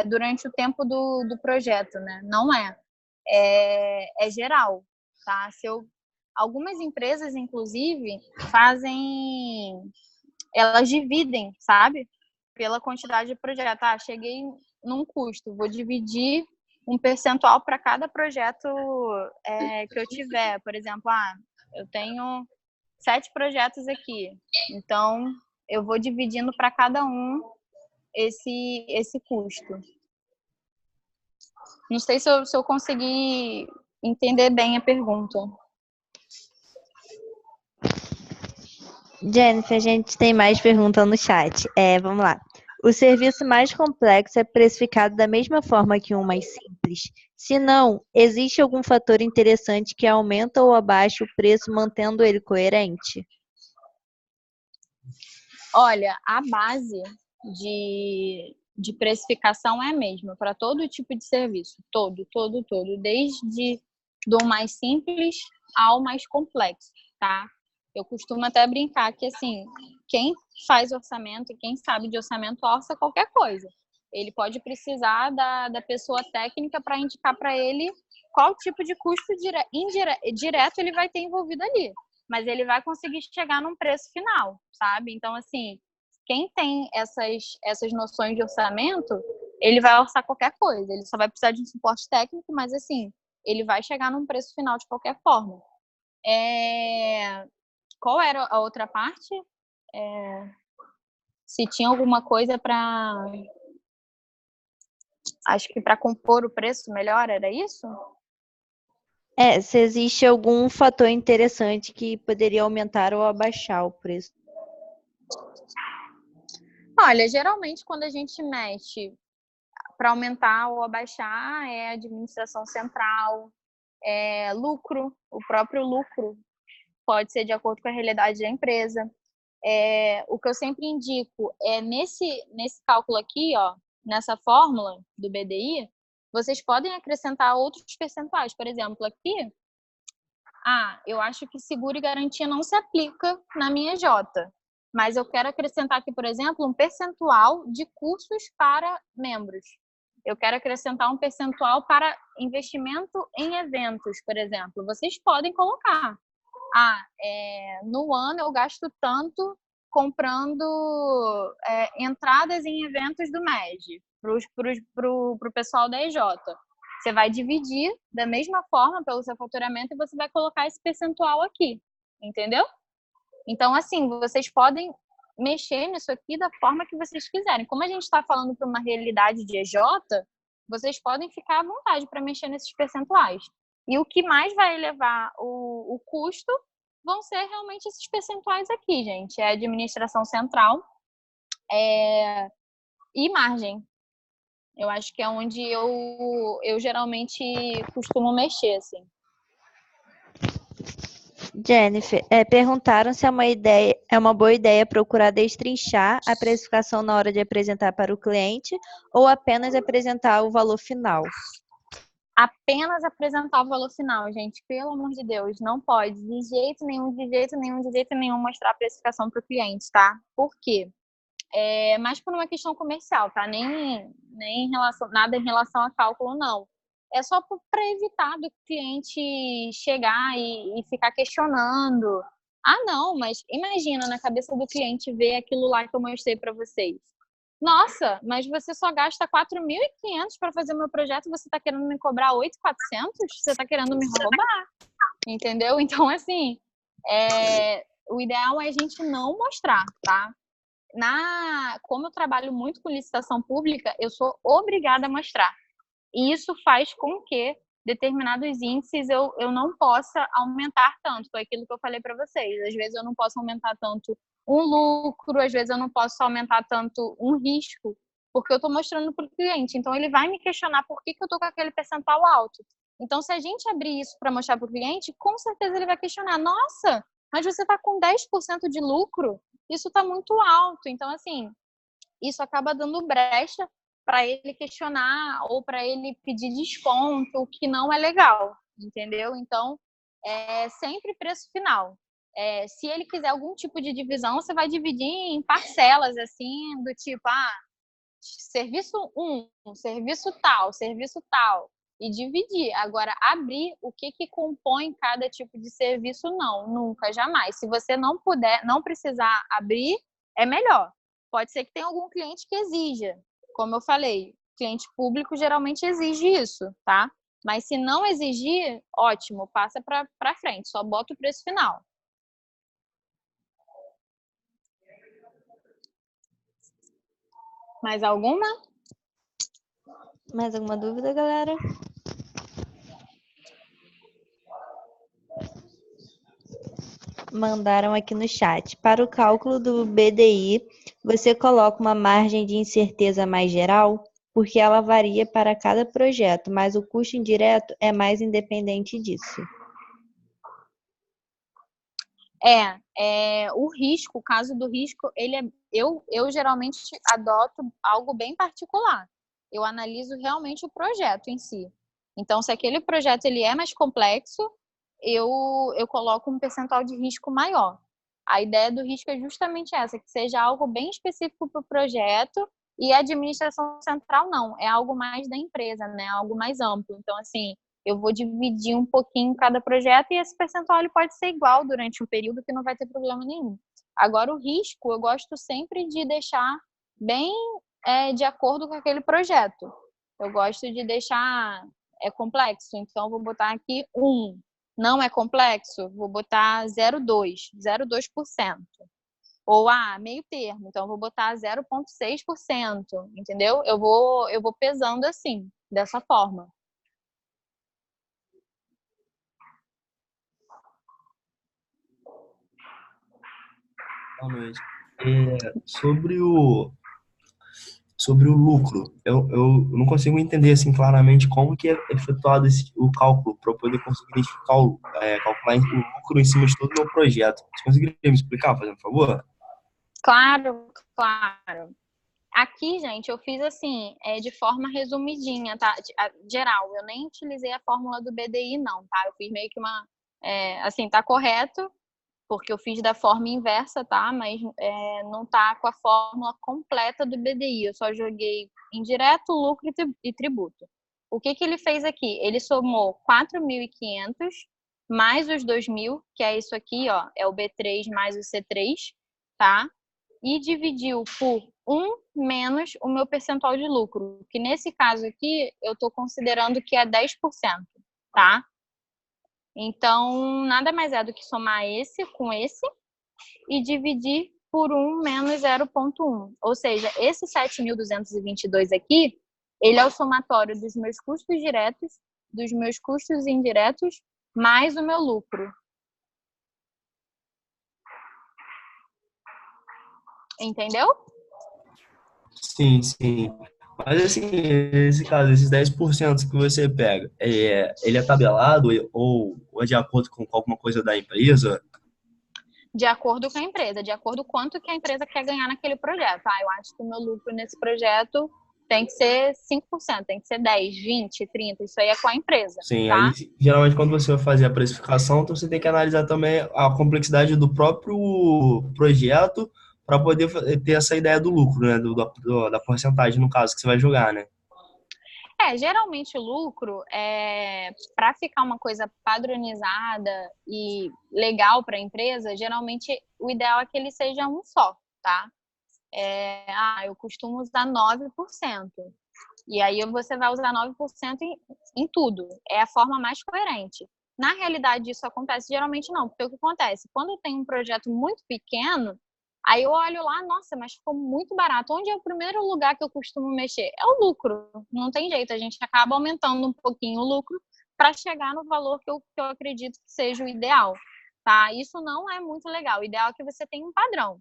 durante o tempo do projeto, né? Não é. É geral, tá? Algumas empresas, inclusive, elas dividem, sabe? Pela quantidade de projeto. Cheguei num custo, vou dividir um percentual para cada projeto que eu tiver. Por exemplo, eu tenho 7 projetos aqui, então eu vou dividindo para cada um esse custo. Não sei se eu consegui entender bem a pergunta. Jennifer, a gente tem mais perguntas no chat. Vamos lá. O serviço mais complexo é precificado da mesma forma que um mais simples? Se não, existe algum fator interessante que aumenta ou abaixa o preço, mantendo ele coerente? Olha, a base de precificação é a mesma para todo tipo de serviço. Todo. Desde do mais simples ao mais complexo, tá? Eu costumo até brincar que, assim, quem faz orçamento e quem sabe de orçamento orça qualquer coisa. Ele pode precisar da pessoa técnica para indicar para ele qual tipo de custo direto ele vai ter envolvido ali. Mas ele vai conseguir chegar num preço final, sabe? Então, assim, quem tem essas noções de orçamento, ele vai orçar qualquer coisa. Ele só vai precisar de um suporte técnico, mas, assim, ele vai chegar num preço final de qualquer forma. Qual era a outra parte? Se tinha alguma coisa para... Acho que para compor o preço melhor, era isso? Se existe algum fator interessante que poderia aumentar ou abaixar o preço. Olha, geralmente quando a gente mexe para aumentar ou abaixar é administração central, lucro, o próprio lucro pode ser de acordo com a realidade da empresa. O que eu sempre indico é nesse cálculo aqui, nessa fórmula do BDI, vocês podem acrescentar outros percentuais. Por exemplo, aqui, eu acho que seguro e garantia não se aplica na minha J, mas eu quero acrescentar aqui, por exemplo, um percentual de cursos para membros. Eu quero acrescentar um percentual para investimento em eventos, por exemplo. Vocês podem colocar. No ano eu gasto tanto comprando entradas em eventos do MED para o pessoal da EJ. Você vai dividir da mesma forma pelo seu faturamento e você vai colocar esse percentual aqui, entendeu? Então, assim, vocês podem mexer nisso aqui da forma que vocês quiserem. Como a gente está falando para uma realidade de EJ, vocês podem ficar à vontade para mexer nesses percentuais. E o que mais vai elevar o custo vão ser realmente esses percentuais aqui, gente. É a administração central. e margem. Eu acho que é onde eu geralmente costumo mexer, assim. Jennifer, perguntaram se é uma boa ideia procurar destrinchar a precificação na hora de apresentar para o cliente ou apenas apresentar o valor final. Apenas apresentar o valor final, gente. Pelo amor de Deus, não pode de jeito nenhum, de jeito nenhum, de jeito nenhum mostrar a precificação para o cliente, tá? Por quê? É mais por uma questão comercial, tá? Nem nada em relação a cálculo, não. É só para evitar do cliente chegar e ficar questionando. Ah, não, mas imagina na cabeça do cliente ver aquilo lá que eu mostrei para vocês. Nossa, mas você só gasta 4.500 para fazer o meu projeto e você está querendo me cobrar 8.400? Você está querendo me roubar, entendeu? Então, assim, o ideal é a gente não mostrar, tá? Como eu trabalho muito com licitação pública, eu sou obrigada a mostrar. E isso faz com que determinados índices eu não possa aumentar tanto. Foi aquilo que eu falei para vocês. Às vezes eu não posso aumentar tanto um lucro, às vezes eu não posso aumentar tanto um risco, porque eu estou mostrando para o cliente. Então ele vai me questionar por que eu estou com aquele percentual alto. Então, se a gente abrir isso para mostrar para o cliente, com certeza ele vai questionar: nossa, mas você está com 10% de lucro? Isso está muito alto. Então, assim, isso acaba dando brecha para ele questionar ou para ele pedir desconto, o que não é legal, entendeu? Então, é sempre preço final. Se ele quiser algum tipo de divisão, você vai dividir em parcelas, assim, do tipo, serviço 1, serviço tal, e dividir. Agora, abrir o que compõe cada tipo de serviço, não, nunca, jamais. Se você não precisar abrir, é melhor. Pode ser que tenha algum cliente que exija. Como eu falei, cliente público geralmente exige isso, tá? Mas se não exigir, ótimo, passa para frente, só bota o preço final. Mais alguma? Mais alguma dúvida, galera? Mandaram aqui no chat. Para o cálculo do BDI, você coloca uma margem de incerteza mais geral, porque ela varia para cada projeto, mas o custo indireto é mais independente disso. O risco, o caso do risco, eu geralmente adoto algo bem particular. Eu analiso realmente o projeto em si. Então, se aquele projeto ele é mais complexo, eu coloco um percentual de risco maior. A ideia do risco é justamente essa, que seja algo bem específico para o projeto, e a administração central não, é algo mais da empresa, né? Algo mais amplo. Então, assim, eu vou dividir um pouquinho cada projeto e esse percentual ele pode ser igual durante um período que não vai ter problema nenhum. Agora, o risco, eu gosto sempre de deixar bem de acordo com aquele projeto. Eu gosto de deixar complexo, então eu vou botar aqui 1. Não é complexo? Vou botar 0,2%. Ou meio termo, então eu vou botar 0,6%, entendeu? Eu vou pesando assim, dessa forma. Boa noite. Sobre o lucro, eu não consigo entender assim claramente como que é efetuado o cálculo para eu poder conseguir identificar calcular o lucro em cima de todo o meu projeto. Você conseguiria me explicar, fazendo um favor? Claro, claro. Aqui, gente, eu fiz assim, de forma resumidinha, tá? Geral, eu nem utilizei a fórmula do BDI, não, tá? Eu fiz meio que assim, tá correto, porque eu fiz da forma inversa, tá? Mas não tá com a fórmula completa do BDI. Eu só joguei indireto, lucro e tributo. O que ele fez aqui? Ele somou 4.500 mais os 2.000, que é isso aqui, ó, é o B3 mais o C3, tá? E dividiu por 1 menos o meu percentual de lucro, que nesse caso aqui eu estou considerando que é 10%, tá? Então, nada mais é do que somar esse com esse e dividir por 1 menos 0,1. Ou seja, esse 7.222 aqui, ele é o somatório dos meus custos diretos, dos meus custos indiretos, mais o meu lucro. Entendeu? Sim, sim. Mas assim, nesse caso, esses 10% que você pega, ele é tabelado ou é de acordo com alguma coisa da empresa? De acordo com a empresa, de acordo com quanto que a empresa quer ganhar naquele projeto. Eu acho que o meu lucro nesse projeto tem que ser 5%, tem que ser 10, 20, 30, isso aí é com a empresa, Sim, aí tá? geralmente quando você vai fazer a precificação, então você tem que analisar também a complexidade do próprio projeto para poder ter essa ideia do lucro, né? Da porcentagem, no caso, que você vai jogar, né? Geralmente o lucro, para ficar uma coisa padronizada e legal para a empresa, geralmente o ideal é que ele seja um só, tá? Eu costumo usar 9%. E aí você vai usar 9% em tudo. É a forma mais coerente. Na realidade, isso acontece geralmente não, porque o que acontece? Quando tem um projeto muito pequeno, aí eu olho lá, nossa, mas ficou muito barato. Onde é o primeiro lugar que eu costumo mexer? É o lucro. Não tem jeito, a gente acaba aumentando um pouquinho o lucro para chegar no valor que eu acredito que seja o ideal. Tá? Isso não é muito legal. O ideal é que você tenha um padrão.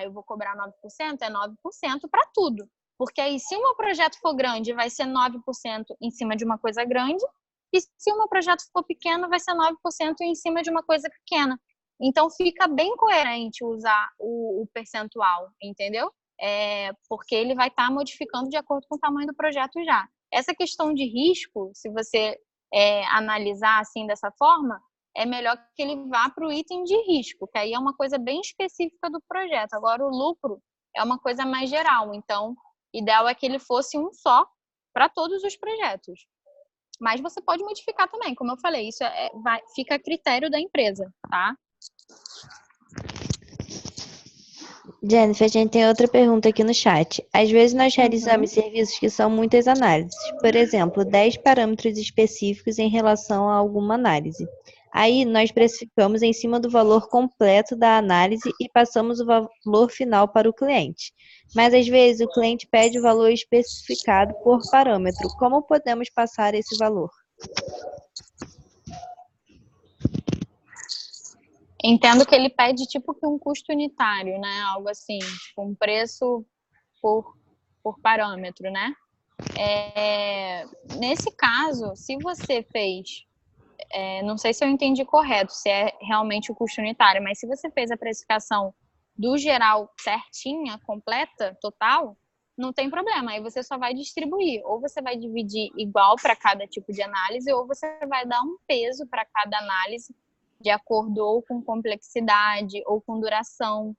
Eu vou cobrar 9%, é 9% para tudo. Porque aí, se o meu projeto for grande, vai ser 9% em cima de uma coisa grande, e se o meu projeto for pequeno, vai ser 9% em cima de uma coisa pequena. Então, fica bem coerente usar o percentual, entendeu? Porque ele vai estar modificando de acordo com o tamanho do projeto já. Essa questão de risco, se você analisar assim dessa forma, é melhor que ele vá para o item de risco, que aí é uma coisa bem específica do projeto. Agora, o lucro é uma coisa mais geral. Então, ideal é que ele fosse um só para todos os projetos. Mas você pode modificar também, como eu falei, isso fica a critério da empresa, tá? Jennifer, a gente tem outra pergunta aqui no chat. Às vezes nós realizamos serviços que são muitas análises. Por exemplo, 10 parâmetros específicos em relação a alguma análise. Aí nós precificamos em cima do valor completo da análise e passamos o valor final para o cliente. Mas às vezes o cliente pede o valor especificado por parâmetro. Como podemos passar esse valor? Entendo que ele pede tipo que um custo unitário, né? Algo assim, tipo um preço por parâmetro, né? Nesse caso, se você fez, não sei se eu entendi correto, se é realmente o custo unitário, mas se você fez a precificação do geral certinha, completa, total, não tem problema. Aí você só vai distribuir. Ou você vai dividir igual para cada tipo de análise, ou você vai dar um peso para cada análise, de acordo ou com complexidade ou com duração.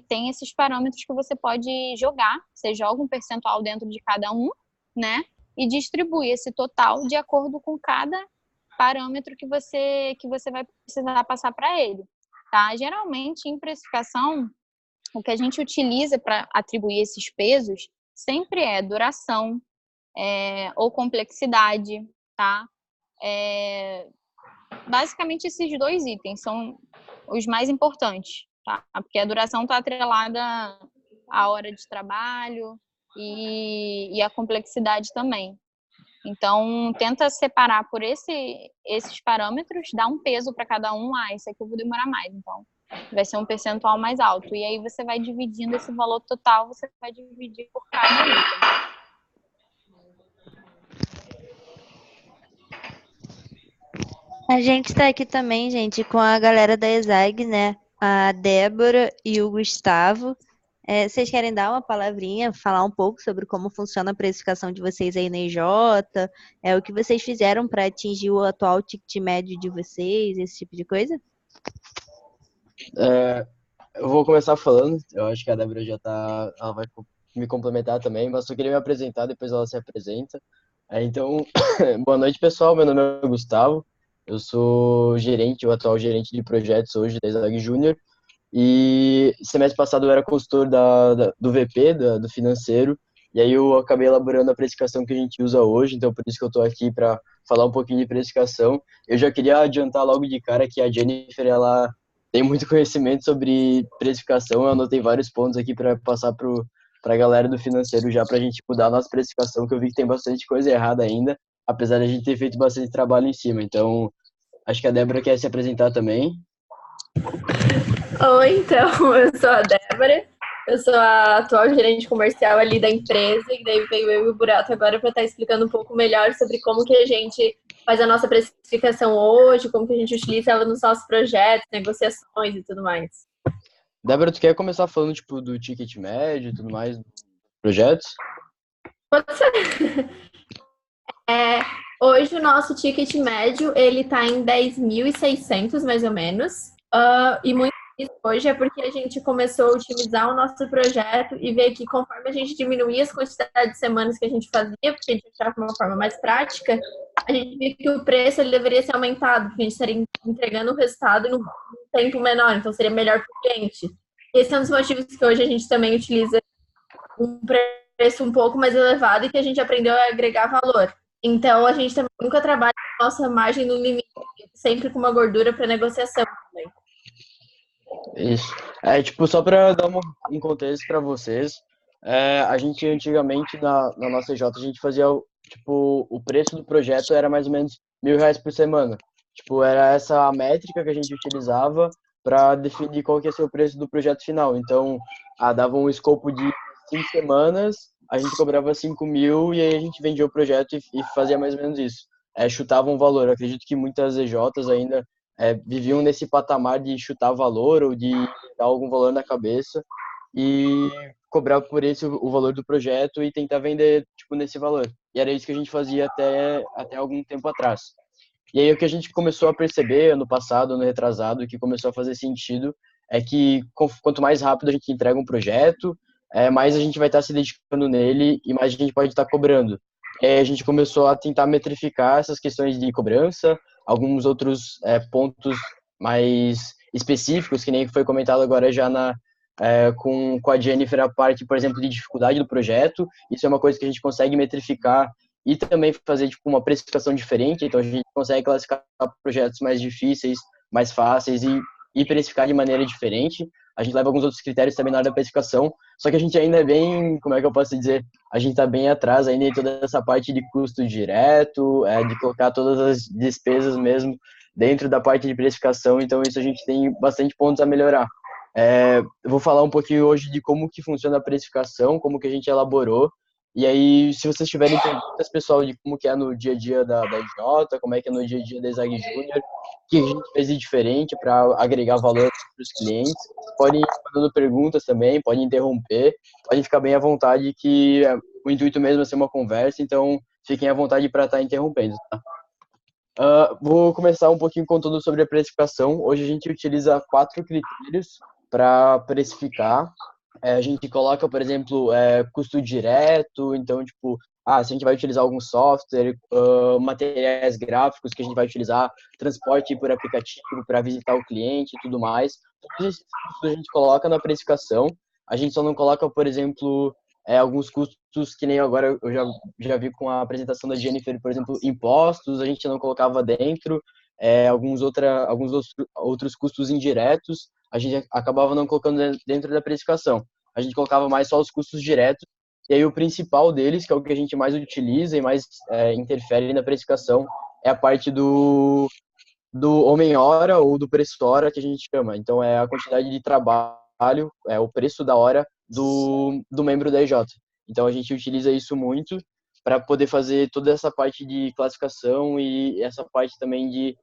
Tem esses parâmetros que você pode jogar, você joga um percentual dentro de cada um, né? E distribui esse total de acordo com cada parâmetro que você vai precisar passar para ele, tá? Geralmente, em precificação, o que a gente utiliza para atribuir esses pesos sempre é duração, ou complexidade, tá? Basicamente, esses dois itens são os mais importantes, tá? Porque a duração está atrelada à hora de trabalho e à complexidade também. Então, tenta separar por esses parâmetros, dá um peso para cada um. Isso aqui eu vou demorar mais, então vai ser um percentual mais alto. E aí você vai dividindo esse valor total, você vai dividir por cada item. A gente está aqui também, gente, com a galera da ESAG, né? A Débora e o Gustavo. Vocês querem dar uma palavrinha, falar um pouco sobre como funciona a precificação de vocês aí na EJ? O que vocês fizeram para atingir o atual ticket médio de vocês, esse tipo de coisa? Eu vou começar falando, eu acho que a Débora ela vai me complementar também, mas eu queria me apresentar, depois ela se apresenta. Então, boa noite, pessoal, meu nome é Gustavo, eu sou o atual gerente de projetos hoje da ESAG Júnior, e semestre passado eu era consultor do VP, do financeiro, e aí eu acabei elaborando a precificação que a gente usa hoje, então por isso que eu estou aqui para falar um pouquinho de precificação. Eu já queria adiantar logo de cara que a Jennifer, ela tem muito conhecimento sobre precificação, eu anotei vários pontos aqui para passar para a galera do financeiro já para a gente mudar a nossa precificação, que eu vi que tem bastante coisa errada ainda, apesar de a gente ter feito bastante trabalho em cima. Então, acho que a Débora quer se apresentar também. Oi, então, eu sou a Débora, Eu sou a atual gerente comercial ali da empresa, e daí veio eu e o Burato agora para estar explicando um pouco melhor sobre como que a gente faz a nossa precificação hoje, como que a gente utiliza ela nos nossos projetos, negociações e tudo mais. Débora, tu quer começar falando, tipo, do ticket médio e tudo mais, dos projetos? Pode ser. Hoje o nosso ticket médio, ele tá em 10.600, mais ou menos. E muito disso hoje é porque a gente começou a otimizar o nosso projeto e ver que conforme a gente diminuía as quantidades de semanas que a gente fazia, porque a gente achava uma forma mais prática, a gente viu que o preço ele deveria ser aumentado, porque a gente estaria entregando o resultado em um tempo menor, então seria melhor para o cliente. Esse é um dos motivos que hoje a gente também utiliza um preço um pouco mais elevado e que a gente aprendeu a agregar valor. Então, a gente também nunca trabalha com a nossa margem no limite, sempre com uma gordura para negociação também. Isso. Tipo, só para dar um contexto para vocês, a gente antigamente na nossa EJ, a gente fazia, tipo, o preço do projeto era mais ou menos R$ 1.000 por semana. Tipo, era essa a métrica que a gente utilizava para definir qual que ia ser o preço do projeto final. Então, dava um escopo de 5 semanas, a gente cobrava 5.000 e aí a gente vendia o projeto e fazia mais ou menos isso. Chutava um valor. Eu acredito que muitas EJs ainda viviam nesse patamar de chutar valor ou de dar algum valor na cabeça e cobrar por esse o valor do projeto e tentar vender tipo nesse valor. E era isso que a gente fazia até algum tempo atrás. E aí o que a gente começou a perceber ano passado, ano retrasado, que começou a fazer sentido é que quanto mais rápido a gente entrega um projeto, mais a gente vai estar se dedicando nele e mais a gente pode estar cobrando. A gente começou a tentar metrificar essas questões de cobrança, alguns outros pontos mais específicos, que nem foi comentado agora já com a Jennifer, a parte, por exemplo, de dificuldade do projeto. Isso é uma coisa que a gente consegue metrificar e também fazer tipo, uma precificação diferente. Então, a gente consegue classificar projetos mais difíceis, mais fáceis e precificar de maneira diferente. A gente leva alguns outros critérios também na hora da precificação, só que a gente ainda é bem, como é que eu posso dizer, a gente está bem atrás ainda em toda essa parte de custo direto, de colocar todas as despesas mesmo dentro da parte de precificação, então isso a gente tem bastante pontos a melhorar. Eu vou falar um pouquinho hoje de como que funciona a precificação, como que a gente elaborou, e aí, se vocês tiverem perguntas, pessoal, de como que é no dia a dia da EJ, como é que é no dia a dia da Exag Júnior, o que a gente fez de diferente para agregar valor para os clientes, podem ir mandando perguntas também, podem interromper, podem ficar bem à vontade, que o intuito mesmo é ser uma conversa, então fiquem à vontade para estar interrompendo, tá? Vou começar um pouquinho contando sobre a precificação. Hoje a gente utiliza 4 critérios para precificar. A gente coloca, por exemplo, custo direto, então, tipo, se a gente vai utilizar algum software, materiais gráficos que a gente vai utilizar, transporte por aplicativo para visitar o cliente e tudo mais. Todos esses custos a gente coloca na precificação. A gente só não coloca, por exemplo, alguns custos que nem agora eu já vi com a apresentação da Jennifer, por exemplo, impostos, a gente não colocava dentro, alguns outros custos indiretos, a gente acabava não colocando dentro da precificação. A gente colocava mais só os custos diretos, e aí o principal deles, que é o que a gente mais utiliza e mais interfere na precificação, é a parte do homem-hora ou do preço-hora, que a gente chama. Então, é a quantidade de trabalho, o preço da hora do membro da EJ. Então, a gente utiliza isso muito para poder fazer toda essa parte de classificação e essa parte também de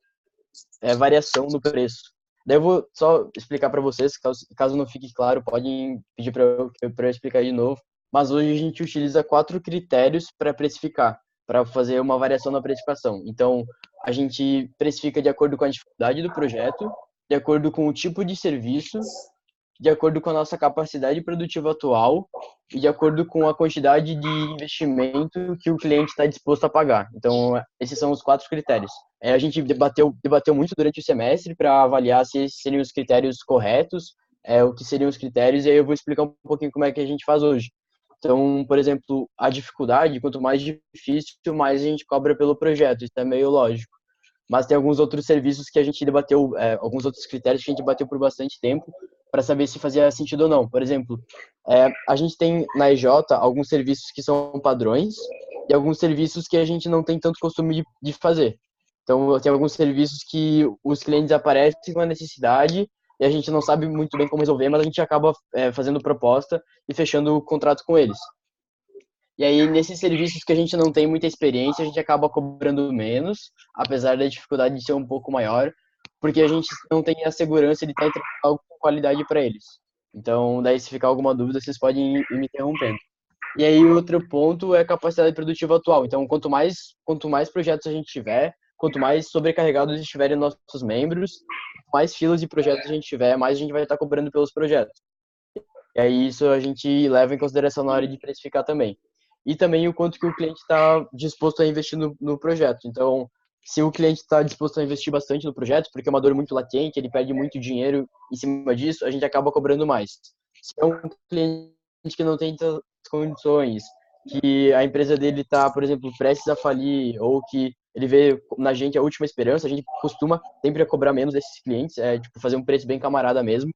variação no preço. Daí eu vou só explicar para vocês, caso não fique claro, podem pedir para eu explicar de novo. Mas hoje a gente utiliza 4 critérios para precificar, para fazer uma variação na precificação. Então, a gente precifica de acordo com a dificuldade do projeto, de acordo com o tipo de serviço, de acordo com a nossa capacidade produtiva atual e de acordo com a quantidade de investimento que o cliente está disposto a pagar. Então, esses são os 4 critérios. A gente debateu muito durante o semestre para avaliar se esses seriam os critérios corretos, o que seriam os critérios, e aí eu vou explicar um pouquinho como é que a gente faz hoje. Então, por exemplo, a dificuldade, quanto mais difícil, mais a gente cobra pelo projeto, isso é meio lógico. Mas tem alguns outros serviços que a gente debateu, alguns outros critérios que a gente debateu por bastante tempo para saber se fazia sentido ou não. Por exemplo, a gente tem na EJ alguns serviços que são padrões e alguns serviços que a gente não tem tanto costume de fazer. Então, tem alguns serviços que os clientes aparecem com a necessidade, e a gente não sabe muito bem como resolver, mas a gente acaba fazendo proposta e fechando o contrato com eles. E aí, nesses serviços que a gente não tem muita experiência, a gente acaba cobrando menos, apesar da dificuldade de ser um pouco maior, porque a gente não tem a segurança de estar entregando algo com qualidade para eles. Então, daí, se ficar alguma dúvida, vocês podem ir me interrompendo. E aí, outro ponto é a capacidade produtiva atual. Então, quanto mais projetos a gente tiver, quanto mais sobrecarregados estiverem nossos membros, mais filas de projetos a gente tiver, mais a gente vai estar cobrando pelos projetos. E aí, isso a gente leva em consideração na hora de precificar também. E também o quanto que o cliente está disposto a investir no projeto. Então, se o cliente está disposto a investir bastante no projeto, porque é uma dor muito latente, ele perde muito dinheiro em cima disso, a gente acaba cobrando mais. Se é um cliente que não tem tantas condições, que a empresa dele está, por exemplo, prestes a falir, ou que ele vê na gente a última esperança, a gente costuma sempre cobrar menos desses clientes, tipo, fazer um preço bem camarada mesmo,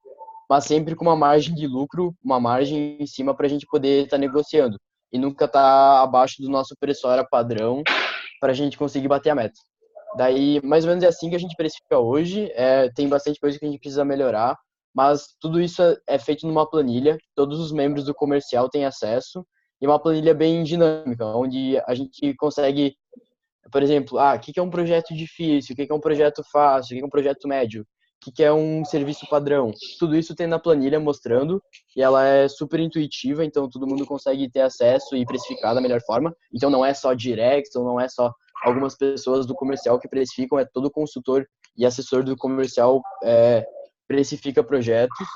mas sempre com uma margem de lucro, uma margem em cima para a gente poder estar negociando. E nunca tá abaixo do nosso preço hora padrão para a gente conseguir bater a meta. Daí, mais ou menos é assim que a gente precifica hoje. Tem bastante coisa que a gente precisa melhorar, mas tudo isso é feito numa planilha. Todos os membros do comercial têm acesso e uma planilha bem dinâmica, onde a gente consegue, por exemplo, o que é um projeto difícil, o que é um projeto fácil, o que é um projeto médio, o que é um serviço padrão. Tudo isso tem na planilha mostrando, e ela é super intuitiva, então todo mundo consegue ter acesso e precificar da melhor forma. Então não é só direct, ou não é só algumas pessoas do comercial que precificam, é todo consultor e assessor do comercial precifica projetos.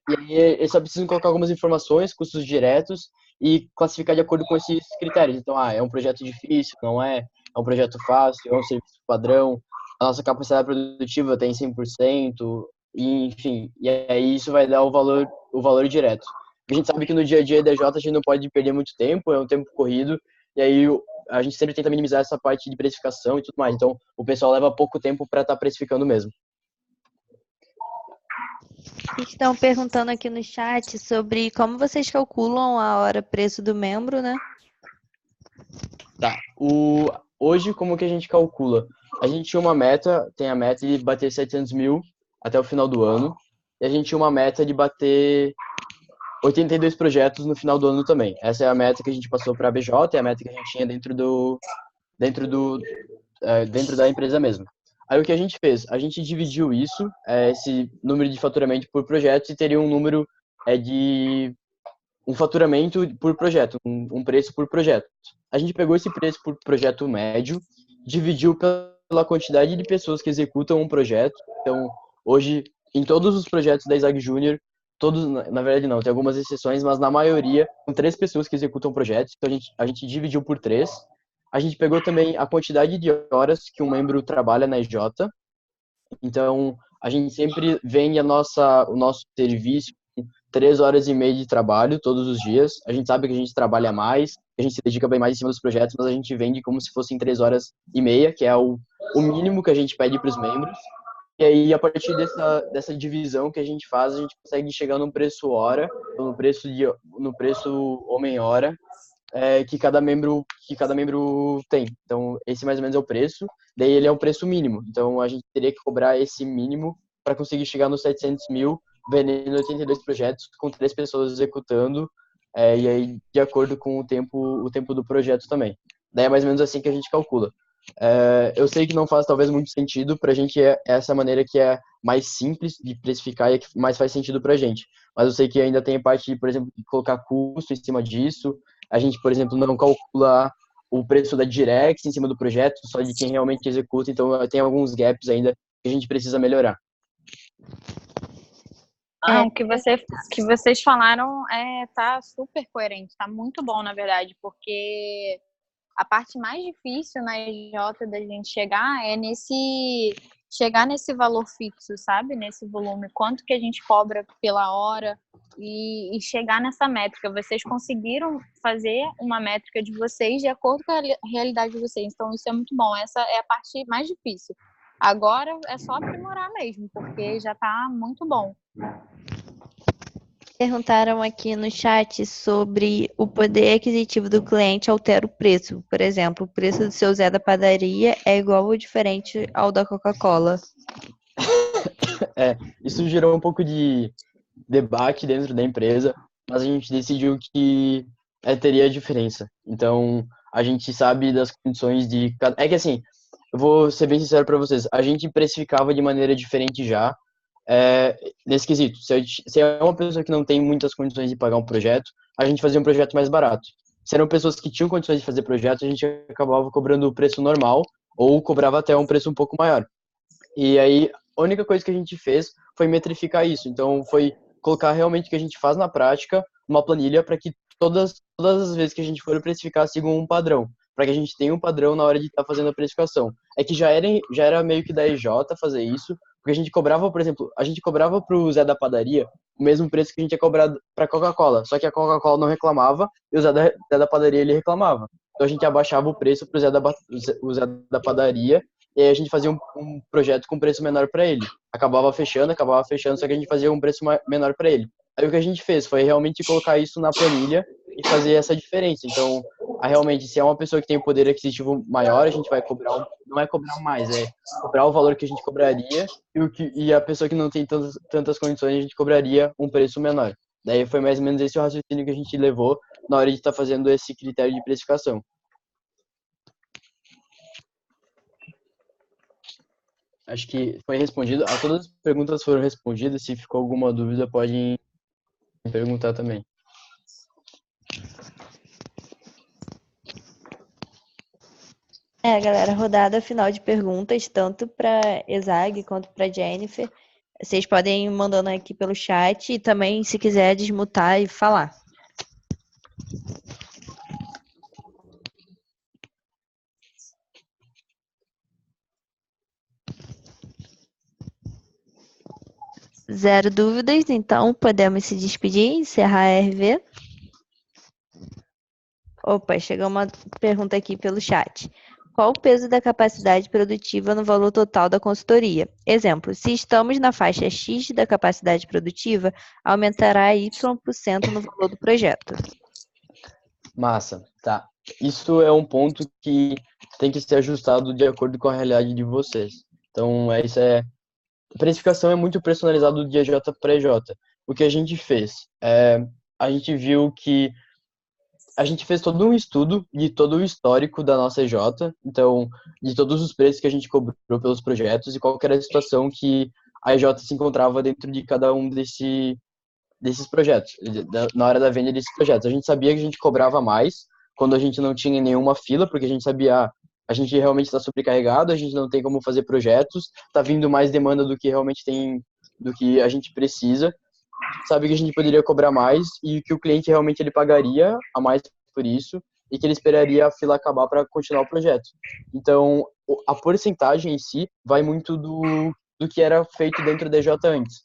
E aí eles só precisam colocar algumas informações, custos diretos, e classificar de acordo com esses critérios. Então, é um projeto difícil, não é? É um projeto fácil, é um serviço padrão, a nossa capacidade produtiva tem 100%, e, enfim, e aí isso vai dar o valor direto. A gente sabe que no dia a dia da EDJ a gente não pode perder muito tempo, é um tempo corrido, e aí a gente sempre tenta minimizar essa parte de precificação e tudo mais. Então, o pessoal leva pouco tempo para estar precificando mesmo. Estão perguntando aqui no chat sobre como vocês calculam a hora preço do membro, né? Tá. Hoje, como que a gente calcula? A gente tinha uma meta, tem a meta de bater 700 mil até o final do ano. E a gente tinha uma meta de bater 82 projetos no final do ano também. Essa é a meta que a gente passou para a BJ, é a meta que a gente tinha dentro da empresa mesmo. Aí o que a gente fez? A gente dividiu isso, esse número de faturamento por projetos, e teria um número de um faturamento por projeto, um preço por projeto. A gente pegou esse preço por projeto médio, dividiu pela quantidade de pessoas que executam um projeto. Então, hoje, em todos os projetos da Izag Júnior, todos, na verdade não, tem algumas exceções, mas na maioria, são 3 pessoas que executam projetos. Então, a gente dividiu por 3. A gente pegou também a quantidade de horas que um membro trabalha na EJ. Então, a gente sempre vende o nosso serviço com 3 horas e meia de trabalho todos os dias. A gente sabe que a gente trabalha mais, que a gente se dedica bem mais em cima dos projetos, mas a gente vende como se fossem 3 horas e meia, que é o mínimo que a gente pede para os membros. E aí, a partir dessa divisão que a gente faz, a gente consegue chegar num preço hora, no preço homem-hora, que cada membro tem. Então, esse mais ou menos é o preço. Daí ele é um preço mínimo. Então, a gente teria que cobrar esse mínimo para conseguir chegar nos 700 mil, vendendo 82 projetos, com 3 pessoas executando, e aí de acordo com o tempo do projeto também. Daí é mais ou menos assim que a gente calcula. Eu sei que não faz talvez muito sentido pra gente, essa maneira que é mais simples de precificar e é que mais faz sentido pra gente. Mas eu sei que ainda tem a parte, por exemplo, de colocar custo em cima disso. A gente, por exemplo, não calcula o preço da direct em cima do projeto, só de quem realmente executa. Então, tem alguns gaps ainda que a gente precisa melhorar. O que vocês falaram tá super coerente, tá muito bom, na verdade, porque a parte mais difícil na EJ da gente chegar é chegar nesse valor fixo, sabe? Nesse volume, quanto que a gente cobra pela hora e chegar nessa métrica. Vocês conseguiram fazer uma métrica de vocês de acordo com a realidade de vocês, então isso é muito bom. Essa é a parte mais difícil. Agora é só aprimorar mesmo, porque já tá muito bom. Perguntaram aqui no chat sobre o poder aquisitivo do cliente altera o preço. Por exemplo, o preço do seu Zé da padaria é igual ou diferente ao da Coca-Cola? isso gerou um pouco de debate dentro da empresa, mas a gente decidiu que teria diferença. Então, a gente sabe das condições de cada. É que assim, eu vou ser bem sincero para vocês, a gente precificava de maneira diferente já, nesse quesito. Se é uma pessoa que não tem muitas condições de pagar um projeto, a gente fazia um projeto mais barato. Se eram pessoas que tinham condições de fazer projeto, a gente acabava cobrando o preço normal ou cobrava até um preço um pouco maior. E aí, a única coisa que a gente fez foi metrificar isso. Então, foi colocar realmente o que a gente faz na prática, uma planilha, para que todas as vezes que a gente for precificar, sigam um padrão. Para que a gente tenha um padrão na hora de estar fazendo a precificação. É que já era meio que da EJ fazer isso, porque a gente cobrava, por exemplo, a gente cobrava para o Zé da padaria o mesmo preço que a gente ia cobrar para a Coca-Cola. Só que a Coca-Cola não reclamava e o Zé da padaria ele reclamava. Então, a gente abaixava o preço para o Zé da padaria e aí a gente fazia um projeto com preço menor para ele. Acabava fechando, só que a gente fazia um preço menor para ele. Aí o que a gente fez foi realmente colocar isso na planilha e fazer essa diferença. Então, realmente, se é uma pessoa que tem um poder aquisitivo maior, a gente vai cobrar, não é cobrar mais, é cobrar o valor que a gente cobraria e a pessoa que não tem tantas condições, a gente cobraria um preço menor. Daí foi mais ou menos esse o raciocínio que a gente levou na hora de estar fazendo esse critério de precificação. Acho que foi respondido. Todas as perguntas foram respondidas. Se ficou alguma dúvida, pode perguntar também. Galera, rodada final de perguntas, tanto para Ezag quanto para Jennifer. Vocês podem ir mandando aqui pelo chat e também, se quiser, desmutar e falar. Zero dúvidas, então podemos se despedir, encerrar a RV. Opa, chegou uma pergunta aqui pelo chat. Qual o peso da capacidade produtiva no valor total da consultoria? Exemplo, se estamos na faixa X da capacidade produtiva, aumentará Y% no valor do projeto. Massa, tá. Isso é um ponto que tem que ser ajustado de acordo com a realidade de vocês. Então, a precificação é muito personalizada de EJ para EJ. O que a gente fez? A gente viu que a gente fez todo um estudo de todo o histórico da nossa EJ, então, de todos os preços que a gente cobrou pelos projetos e qual que era a situação que a EJ se encontrava dentro de cada um desses projetos, na hora da venda desses projetos. A gente sabia que a gente cobrava mais quando a gente não tinha nenhuma fila, porque a gente sabia, a gente realmente está sobrecarregado, a gente não tem como fazer projetos, está vindo mais demanda do que realmente tem, do que a gente precisa. Sabe que a gente poderia cobrar mais e que o cliente realmente ele pagaria a mais por isso e que ele esperaria a fila acabar para continuar o projeto. Então, a porcentagem em si vai muito do que era feito dentro da EJ antes,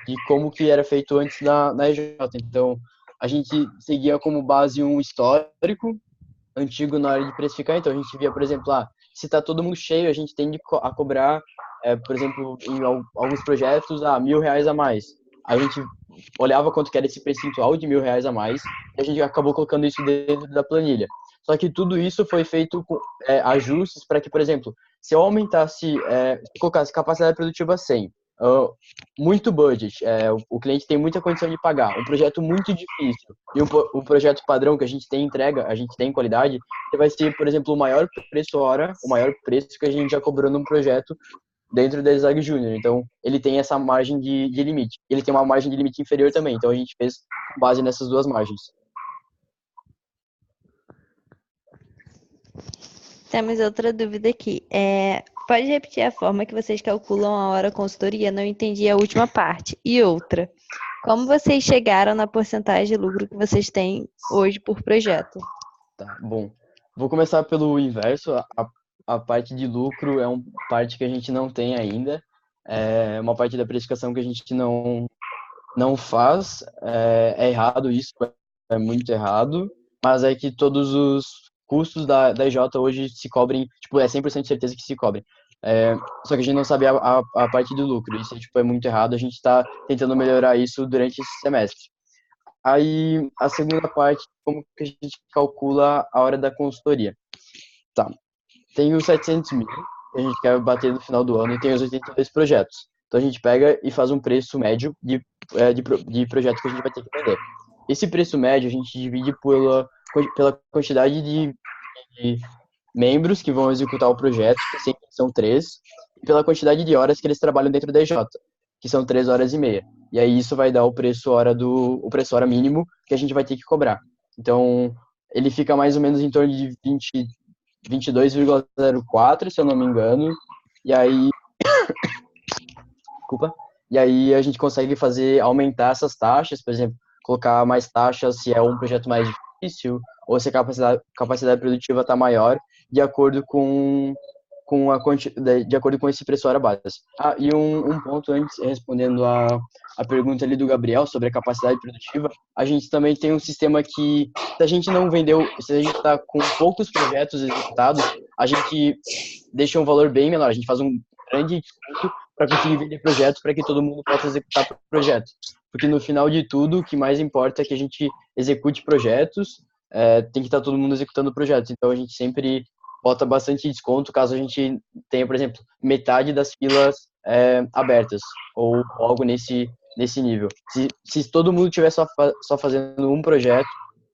de como que era feito antes na EJ. Então, a gente seguia como base um histórico antigo na hora de precificar. Então, a gente via, por exemplo, se está todo mundo cheio, a gente tende a cobrar, por exemplo, em alguns projetos, R$1.000 a mais. A gente olhava quanto que era esse percentual de R$1.000 a mais e a gente acabou colocando isso dentro da planilha. Só que tudo isso foi feito com ajustes para que, por exemplo, se eu aumentasse, colocasse capacidade produtiva 100, muito budget, o cliente tem muita condição de pagar, um projeto muito difícil e o projeto padrão que a gente tem entrega, a gente tem qualidade, que vai ser, por exemplo, o maior preço hora, o maior preço que a gente já cobrou num projeto dentro da Ezag Júnior. Então, ele tem essa margem de limite. Ele tem uma margem de limite inferior também. Então, a gente fez com base nessas duas margens. Temos outra dúvida aqui. Pode repetir a forma que vocês calculam a hora consultoria? Não entendi a última parte. E outra, como vocês chegaram na porcentagem de lucro que vocês têm hoje por projeto? Tá, bom. Vou começar pelo inverso. A parte de lucro é uma parte que a gente não tem ainda. É uma parte da precificação que a gente não faz. É errado isso, é muito errado. Mas é que todos os custos da EJ hoje se cobrem, tipo, 100% de certeza que se cobrem. Só que a gente não sabe a parte do lucro. Isso é muito errado. A gente está tentando melhorar isso durante esse semestre. Aí, a segunda parte, como que a gente calcula a hora da consultoria? Tá. Tem os 700 mil que a gente quer bater no final do ano e tem os 82 projetos. Então a gente pega e faz um preço médio de projeto que a gente vai ter que vender. Esse preço médio a gente divide pela quantidade de membros que vão executar o projeto, que sempre são 3, e pela quantidade de horas que eles trabalham dentro da EJ, que são 3 horas e meia. E aí isso vai dar o preço hora mínimo que a gente vai ter que cobrar. Então, ele fica mais ou menos em torno de 22,04, se eu não me engano. E aí, desculpa. E aí a gente consegue aumentar essas taxas, por exemplo, colocar mais taxas se é um projeto mais difícil ou se a capacidade produtiva está maior, de acordo de acordo com esse preço hora base. Ah, e um ponto antes, respondendo a pergunta ali do Gabriel sobre a capacidade produtiva, a gente também tem um sistema que, se a gente não vendeu, se a gente está com poucos projetos executados, a gente deixa um valor bem menor, a gente faz um grande desconto para conseguir vender projetos para que todo mundo possa executar projetos. Porque no final de tudo, o que mais importa é que a gente execute projetos, tem que estar todo mundo executando projetos. Então a gente sempre bota bastante desconto caso a gente tenha, por exemplo, metade das filas abertas ou algo nesse nível. Se todo mundo estiver só fazendo um projeto,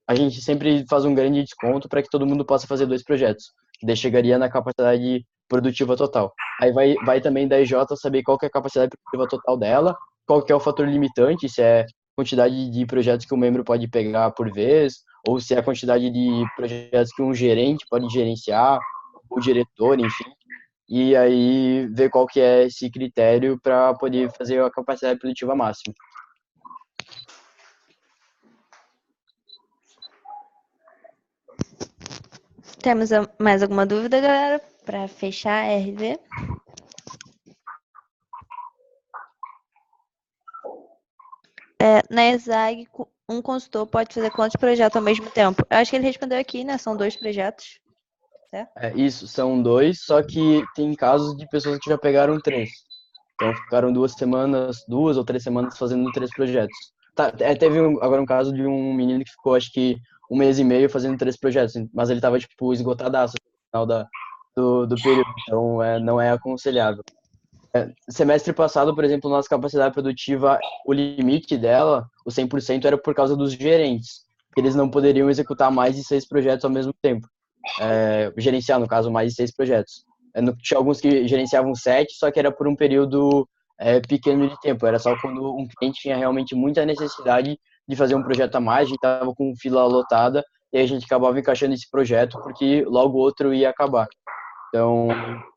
a gente sempre faz um grande desconto para que todo mundo possa fazer 2 projetos, que daí chegaria na capacidade produtiva total. Aí vai também da EJ saber qual que é a capacidade produtiva total dela, qual que é o fator limitante, se é a quantidade de projetos que um membro pode pegar por vez, ou se é a quantidade de projetos que um gerente pode gerenciar, o diretor, enfim. E aí ver qual que é esse critério para poder fazer a capacidade produtiva máxima. Temos mais alguma dúvida, galera? Para fechar a RV? Na ESAG, um consultor pode fazer quantos projetos ao mesmo tempo? Eu acho que ele respondeu aqui, né? São 2 projetos. Isso, são 2, só que tem casos de pessoas que já pegaram 3. Então ficaram 2 ou 3 semanas fazendo 3 projetos. Teve agora um caso de um menino que ficou, acho que 1 mês e meio fazendo 3 projetos, mas ele tava, tipo, esgotadaço no final do período, então não é aconselhável. Semestre passado, por exemplo, nossa capacidade produtiva, o limite dela, o 100%, era por causa dos gerentes, que eles não poderiam executar mais de 6 projetos ao mesmo tempo. Gerenciar, no caso, mais de 6 projetos. Tinha alguns que gerenciavam 7, só que era por um período pequeno de tempo. Era só quando um cliente tinha realmente muita necessidade de fazer um projeto a mais, a gente estava com fila lotada, e aí a gente acabava encaixando esse projeto, porque logo o outro ia acabar. Então,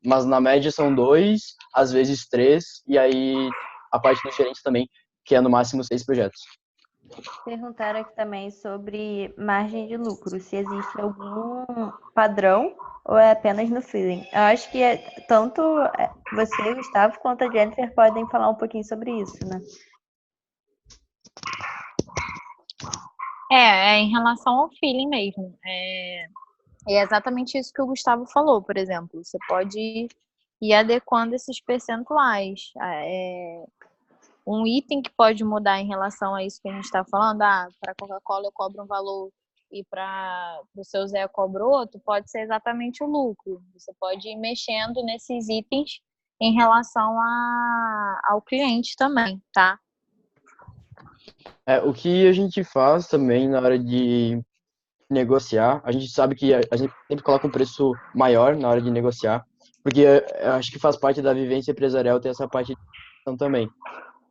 mas na média são 2, às vezes 3, e aí a parte dos gerentes também, que é no máximo 6 projetos. Perguntaram aqui também sobre margem de lucro, se existe algum padrão ou é apenas no feeling. Eu acho que tanto você, Gustavo, quanto a Jennifer podem falar um pouquinho sobre isso, né? Em relação ao feeling mesmo. É exatamente isso que o Gustavo falou, por exemplo. Você pode ir adequando esses percentuais. Um item que pode mudar em relação a isso que a gente está falando, para a Coca-Cola eu cobro um valor e para o seu Zé eu cobro outro, pode ser exatamente o lucro. Você pode ir mexendo nesses itens em relação ao cliente também, tá? O que a gente faz também na hora de negociar, a gente sabe que a gente sempre coloca um preço maior na hora de negociar, porque eu acho que faz parte da vivência empresarial ter essa parte de negociação também.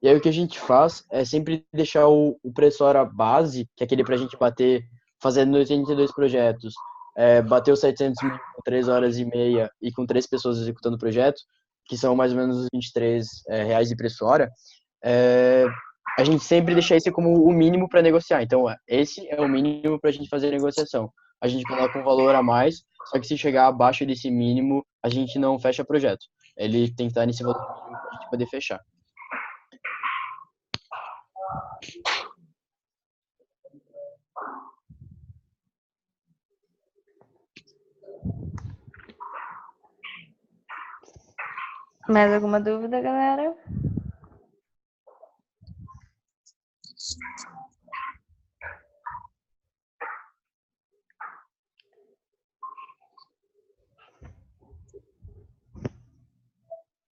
E aí o que a gente faz é sempre deixar o preço hora base, que é aquele para a gente bater, fazendo 82 projetos, bater os 700 mil com 3 horas e meia e com 3 pessoas executando o projeto, que são mais ou menos os 23 reais de preço hora, a gente sempre deixa esse como o mínimo para negociar. Então, esse é o mínimo para a gente fazer a negociação. A gente coloca um valor a mais, só que se chegar abaixo desse mínimo, a gente não fecha projeto. Ele tem que estar nesse valor mínimo para a gente poder fechar. Mais alguma dúvida, galera?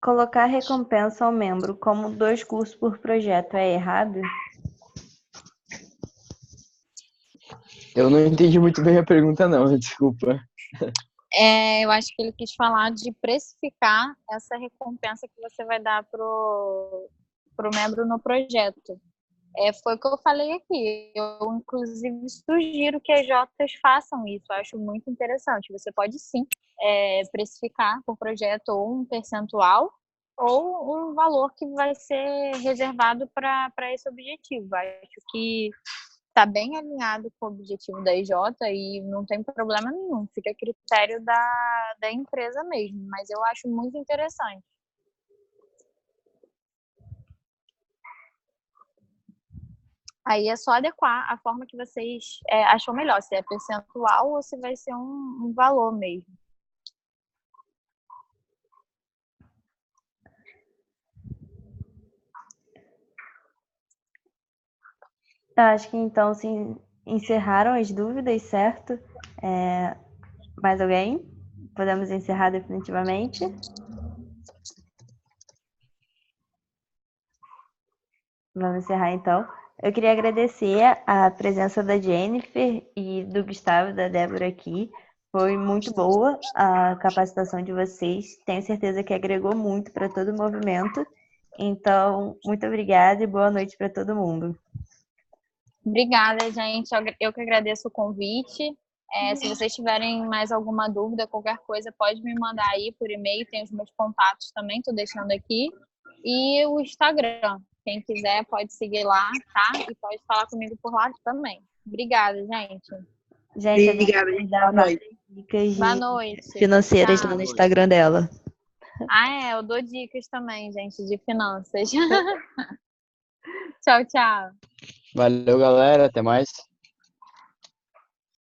Colocar recompensa ao membro como 2 cursos por projeto é errado? Eu não entendi muito bem a pergunta, não, desculpa. Eu acho que ele quis falar de precificar essa recompensa que você vai dar pro membro no projeto. Foi o que eu falei aqui. Eu, inclusive, sugiro que as Jotas façam isso. Eu acho muito interessante. Você pode, sim, precificar por projeto ou um percentual ou um valor que vai ser reservado para esse objetivo. Acho que está bem alinhado com o objetivo da EJ e não tem problema nenhum. Fica a critério da empresa mesmo. Mas eu acho muito interessante. Aí é só adequar a forma que vocês acham melhor, se é percentual ou se vai ser um valor mesmo. Acho que então se encerraram as dúvidas, certo? Mais alguém? Podemos encerrar definitivamente? Vamos encerrar então. Eu queria agradecer a presença da Jennifer e do Gustavo e da Débora aqui. Foi muito boa a capacitação de vocês. Tenho certeza que agregou muito para todo o movimento. Então, muito obrigada e boa noite para todo mundo. Obrigada, gente. Eu que agradeço o convite. Se vocês tiverem mais alguma dúvida, qualquer coisa, pode me mandar aí por e-mail. Tem os meus contatos também, estou deixando aqui. E o Instagram. Quem quiser pode seguir lá, tá? E pode falar comigo por lá também. Obrigada, gente. Gente, a Obrigada, Débora gente. dá Boa noite. várias dicas Boa noite. financeiras lá Tchau. no Instagram dela. Eu dou dicas também, gente, de finanças. Tchau, tchau. Valeu, galera. Até mais.